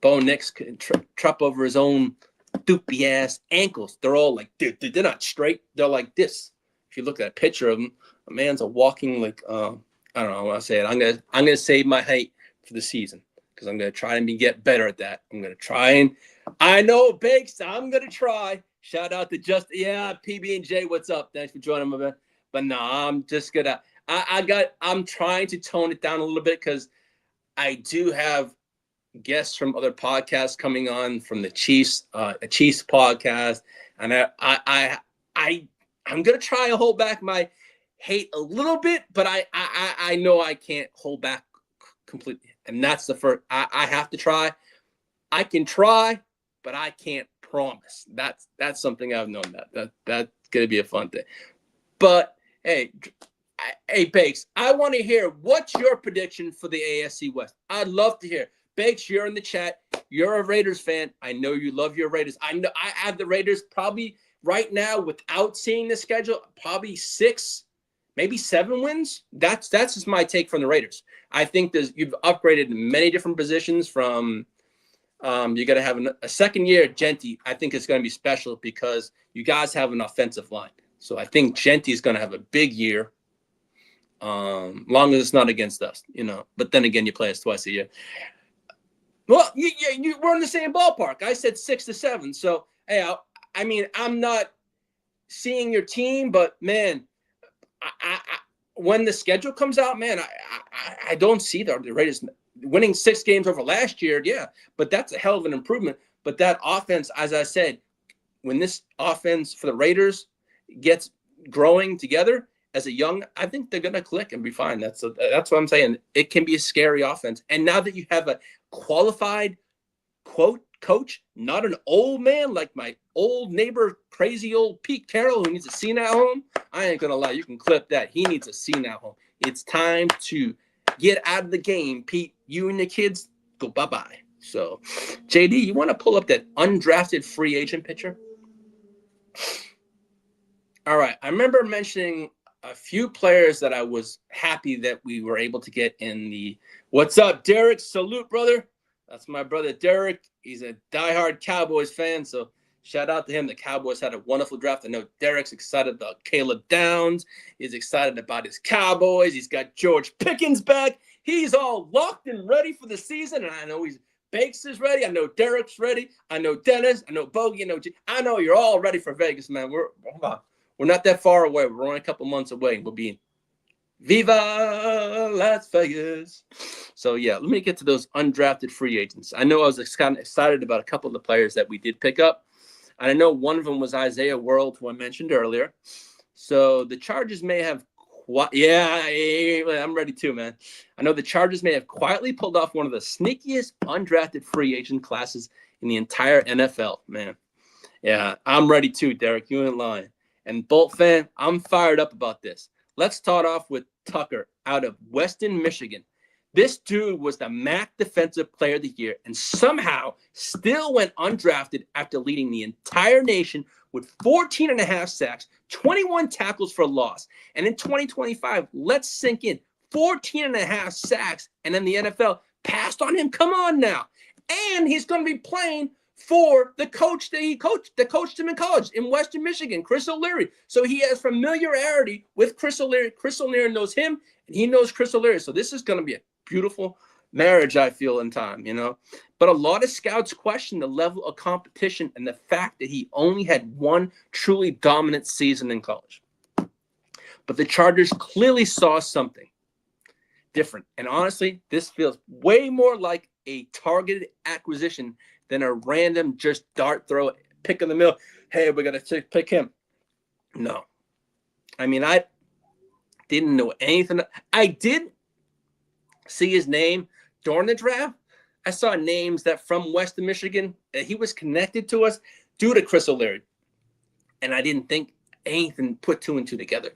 Bo Nix can trip over his own doopy ass ankles. They're all like, dude, they're not straight. They're like this. If you look at a picture of him, a man's a walking like, I don't know what I say it. I'm gonna save my height for the season because I'm gonna try and get better at that. I'm gonna try and I know Bakes. I'm gonna try. Shout out to PB&J. What's up? Thanks for joining me, man. But no, I'm just gonna. I'm trying to tone it down a little bit because I do have guests from other podcasts coming on from the Chiefs, a Chiefs podcast, and I'm gonna try and hold back my hate a little bit, but I know I can't hold back completely, and that's the first. I have to try. I can try, but I can't promise. That's something I've known that's gonna be a fun thing. But hey, Bakes, I want to hear what's your prediction for the AFC West. I'd love to hear. Bakes, you're in the chat. You're a Raiders fan. I know you love your Raiders. I know I have the Raiders probably right now without seeing the schedule, probably 6, maybe 7 wins. That's just my take from the Raiders. I think you've upgraded many different positions from you got to have a second year Genty. I think it's going to be special because you guys have an offensive line. So I think Genty is going to have a big year. Long as it's not against us, but then again, you play us twice a year. Well, we're in the same ballpark. I said 6 to 7. So, hey, I mean, I'm not seeing your team, but man, I when the schedule comes out, man, I don't see the Raiders winning 6 games over last year. Yeah, but that's a hell of an improvement. But that offense, as I said, when this offense for the Raiders gets growing together as a young, I think they're going to click and be fine. That's what I'm saying. It can be a scary offense. And now that you have a qualified coach, not an old man like my old neighbor, crazy old Pete Carroll, who needs a senile home. I ain't going to lie. You can clip that. He needs a senile home. It's time to get out of the game, Pete. You and the kids go bye-bye. So, JD, you want to pull up that undrafted free agent picture? All right. I remember mentioning a few players that I was happy that we were able to get in the – what's up, Derek? Salute, brother. That's my brother, Derek. He's a diehard Cowboys fan, so shout out to him. The Cowboys had a wonderful draft. I know Derek's excited about Caleb Downs. He's excited about his Cowboys. He's got George Pickens back. He's all locked and ready for the season, and I know Bakes is ready. I know Derek's ready. I know Dennis. I know Bogey. I know you're all ready for Vegas, man. We're not that far away. We're only a couple months away, and we'll be in Viva Las Vegas. So, yeah, let me get to those undrafted free agents. I know I was kind of excited about a couple of the players that we did pick up. And I know one of them was Isaiah World, who I mentioned earlier. So the Chargers may have I'm ready too, man. I know the Chargers may have quietly pulled off one of the sneakiest undrafted free agent classes in the entire NFL, man. Yeah, I'm ready too, Derek. You ain't lying. And Bolt fan, I'm fired up about this. Let's start off with Tucker out of Weston, Michigan. This dude was the MAC Defensive Player of the Year and somehow still went undrafted after leading the entire nation with 14.5 sacks, 21 tackles for loss. And in 2025, let's sink in, 14.5 sacks, and then the NFL passed on him. Come on now. And he's going to be playing for the coach that coached him in college in Western Michigan, Chris O'Leary. So he has familiarity with Chris O'Leary. Chris O'Leary knows him, and he knows Chris O'Leary. So this is going to be a beautiful marriage, I feel, in time, But a lot of scouts question the level of competition and the fact that he only had one truly dominant season in college. But the Chargers clearly saw something different. And honestly, this feels way more like a targeted acquisition than a random just dart throw, pick in the middle. Hey, we're going to pick him. No. I mean, I didn't know anything. I did see his name during the draft. I saw names that from Western Michigan, that he was connected to us due to Chris O'Leary. And I didn't think anything put 2 and 2 together.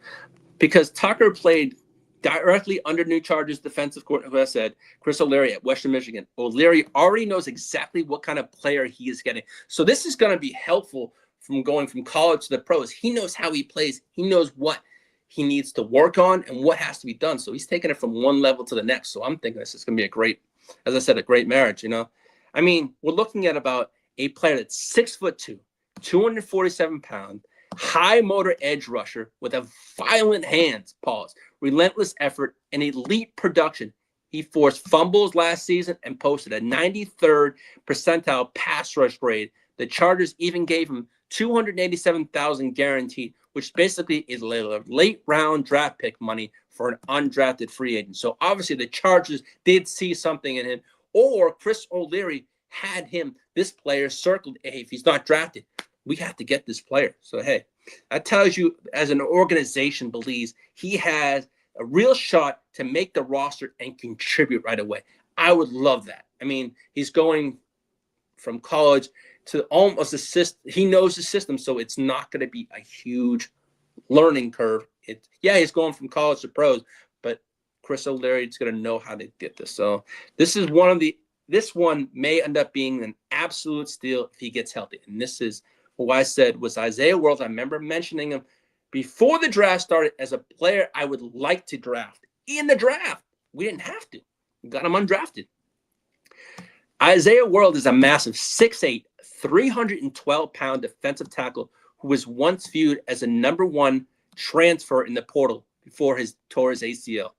Because Tucker played directly under new Chargers defensive coordinator, as I said, Chris O'Leary at Western Michigan. O'Leary already knows exactly what kind of player he is getting. So this is going to be helpful from going from college to the pros. He knows how he plays. He knows what he needs to work on and what has to be done. So he's taking it from one level to the next. So I'm thinking this is going to be a great marriage, I mean, we're looking at about a player that's 6'2", 247 pounds, high motor edge rusher with a violent hands, relentless effort, and elite production. He forced fumbles last season and posted a 93rd percentile pass rush grade. The Chargers even gave him $287,000 guaranteed, which basically is late round draft pick money for an undrafted free agent. So obviously the Chargers did see something in him, or Chris O'Leary had this player circled. Hey, if he's not drafted, we have to get this player. So, hey, that tells you as an organization believes he has a real shot to make the roster and contribute right away. I would love that. I mean, he's going from college to almost he knows the system, so it's not going to be a huge learning curve. He's going from college to pros, but Chris O'Leary is going to know how to get this. So this one may end up being an absolute steal if he gets healthy. And this is who I said was Isaiah World. I remember mentioning him before the draft started as a player I would like to draft. In the draft, we didn't have to. We got him undrafted. Isaiah World is a massive 6'8", 312-pound defensive tackle who was once viewed as a number one transfer in the portal before he tore his ACL.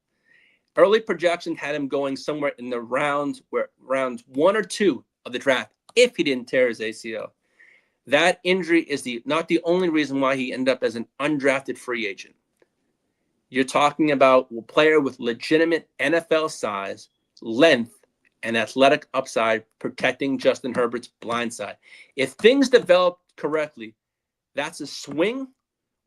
Early projection had him going somewhere in the rounds 1 or 2 of the draft if he didn't tear his ACL. That injury is not the only reason why he ended up as an undrafted free agent. You're talking about a player with legitimate NFL size, length, and athletic upside protecting Justin Herbert's blind side. If things develop correctly, that's a swing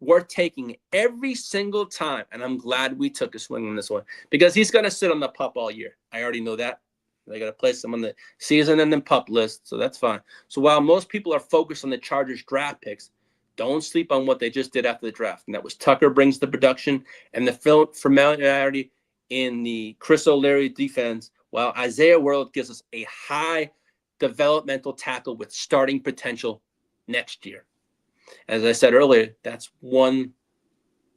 worth taking every single time. And I'm glad we took a swing on this one because he's going to sit on the pup all year. I already know that. They got to place him on the season and then pup list, so that's fine. So while most people are focused on the Chargers draft picks, don't sleep on what they just did after the draft. And that was Tucker brings the production and the familiarity in the Chris O'Leary defense, while Isaiah World gives us a high developmental tackle with starting potential next year. As I said earlier, that's one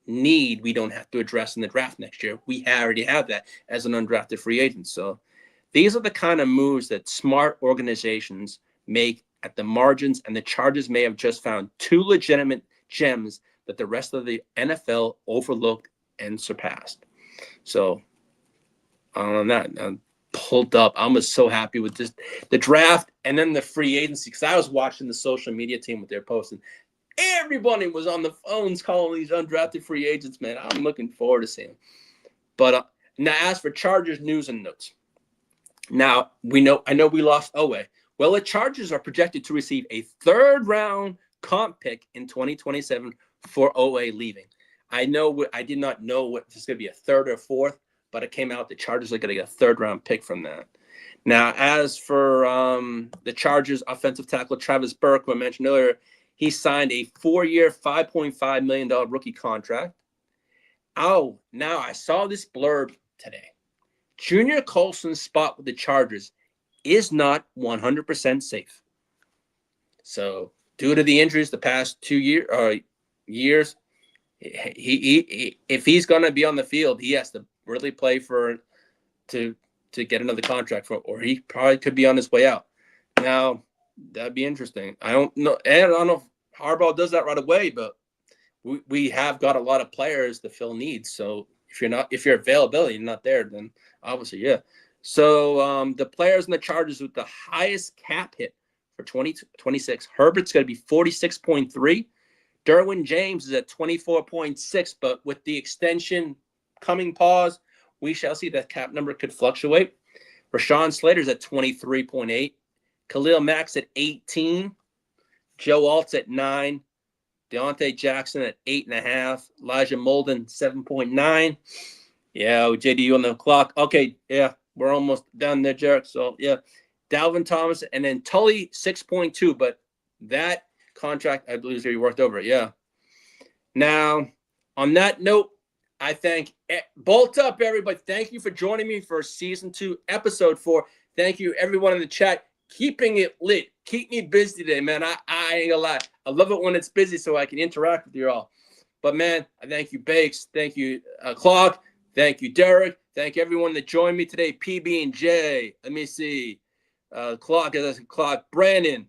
need we don't have to address in the draft next year. We already have that as an undrafted free agent. So these are the kind of moves that smart organizations make at the margins, and the Chargers may have just found 2 legitimate gems that the rest of the NFL overlooked and surpassed. So on that, I'm pulled up. I was so happy with the draft and then the free agency, because I was watching the social media team what they're posting. Everybody was on the phones calling these undrafted free agents, man. I'm looking forward to seeing them. But now as for Chargers news and notes. Now, I know we lost Owe. Well, the Chargers are projected to receive a 3rd-round comp pick in 2027 for Owe leaving. I did not know what this is going to be, a 3rd or 4th, but it came out the Chargers are going to get a 3rd-round pick from that. Now, as for the Chargers offensive tackle Travis Burke, who I mentioned earlier, he signed a 4-year, $5.5 million rookie contract. Oh, now I saw this blurb today. Junior Colson's spot with the Chargers is not 100% safe. So, due to the injuries the past 2 years, he if he's going to be on the field, he has to really play to get another contract for, or he probably could be on his way out. Now, that'd be interesting. I don't know, and I don't know if Harbaugh does that right away, but we have got a lot of players to fill needs. So if your availability is not there, then obviously, yeah. So the players in the Chargers with the highest cap hit for 2026, Herbert's going to be 46.3. Derwin James is at 24.6, but with the extension coming pause, we shall see that cap number could fluctuate. Rashawn Slater's at 23.8. Khalil Mack's at 18. Joe Alt's at 9. Deontay Jackson at 8.5. Elijah Molden, 7.9. Yeah, JDU on the clock. Okay, yeah, we're almost done there, Jarek. So, yeah, Dalvin Thomas, and then Tully, 6.2. But that contract, I believe, is already worked over. Yeah. Now, on that note, I thank Bolt Up, everybody. Thank you for joining me for Season 2, Episode 4. Thank you, everyone in the chat. Keeping it lit. Keep me busy today, man. I ain't gonna lie. I love it when it's busy so I can interact with you all. But, man, I thank you, Bakes. Thank you, Clock. Thank you, Derek. Thank everyone that joined me today. PB and J. Let me see. Clock. Brandon.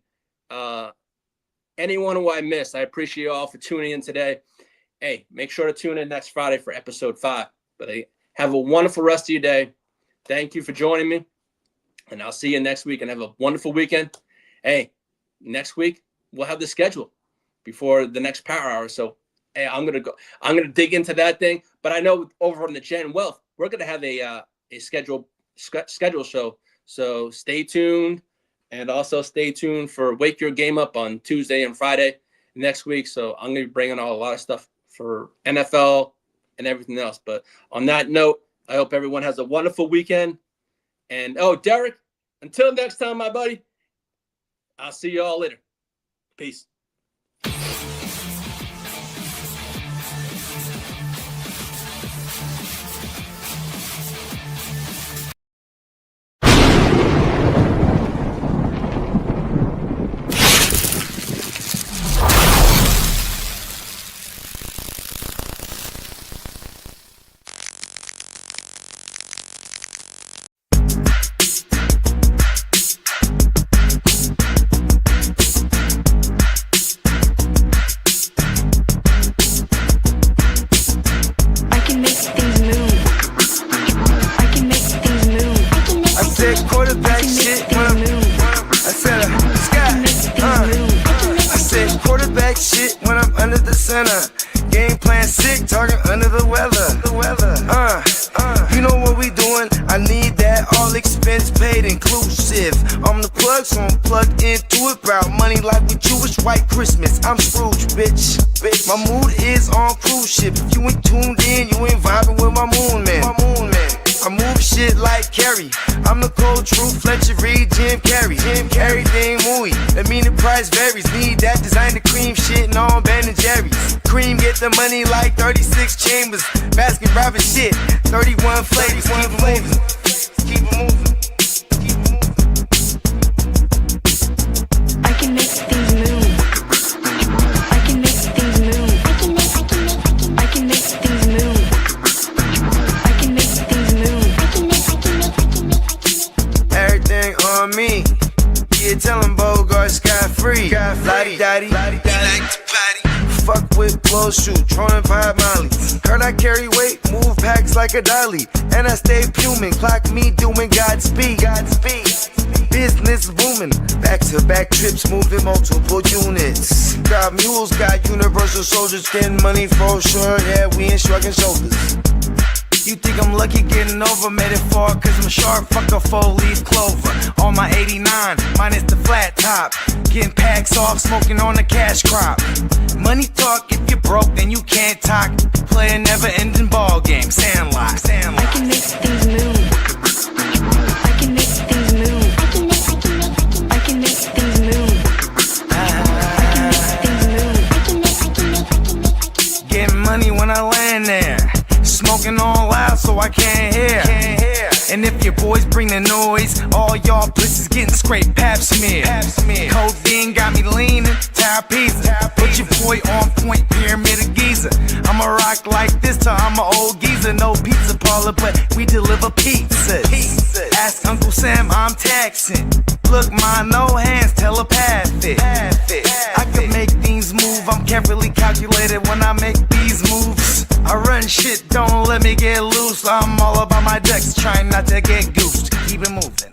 Anyone who I missed, I appreciate you all for tuning in today. Hey, make sure to tune in next Friday for episode 5. But hey, have a wonderful rest of your day. Thank you for joining me. And I'll see you next week, and have a wonderful weekend. Hey, next week we'll have the schedule before the next Power Hour. So hey, I'm gonna dig into that thing. But I know over on the Gen Wealth, we're gonna have a schedule show. So stay tuned, and also stay tuned for Wake Your Game Up on Tuesday and Friday next week. So I'm gonna be bringing out a lot of stuff for NFL and everything else. But on that note, I hope everyone has a wonderful weekend. And Derek, until next time, my buddy, I'll see you all later. Peace. Game plan sick, talking under the weather. You know what we doing? I need that all expense paid inclusive. I'm the plug, so I'm plugged into it. Proud money like with Jewish white Christmas. I'm Scrooge, bitch. My mood is on cruise ship. If you ain't tuned in, you ain't vibing with my moon man. I move shit like Kerry. I'm the cold truth, Fletcher Reed, Jim Carrey. Everything mooey, that mean the price varies. Need that designer cream shit and all Ben and Jerry's. Cream get the money like 36 chambers. Baskin Robbins shit, 31 flavors. Keep it moving. Keep it moving. I can make things move. I can make things move. I can make things move. I can make things move. Everything on me. Yeah, tell him Bogart scot-free. Lottie-dottie. He like to potty. Fuck with blow shoot, trolling 5 Molly. Heard I carry weight, move packs like a dolly. And I stay fuming, clock me doing Godspeed. Business booming, back-to-back trips moving multiple units. Got mules, got universal soldiers, getting money for sure. Yeah, we ain't shrugging shoulders. You think I'm lucky getting over, made it far, cause I'm sharp, fuck a 4-leaf clover. On my 89, minus the flat top. Getting packs off, smoking on the cash crop. Money talk, if you're broke, then you can't talk. Play a never-ending ball game, Sandlot. I can make things move. I can make things move. I can make things move. Getting money when I land there. Smoking all loud so I can't hear. And if your boys bring the noise, all y'all pussies getting scraped pap smear. Codeine got me leaning, pizza. Put your boy on point, pyramid of Giza. I'ma rock like this till I'm an old geezer. No pizza parlor, but we deliver pizzas. Ask Uncle Sam, I'm taxing. Look, my no hands, telepathic. I can make things move, I'm carefully calculated when I make these moves. I run shit, don't let me get loose. I'm all about my decks, trying not to get goosed. Keep it moving.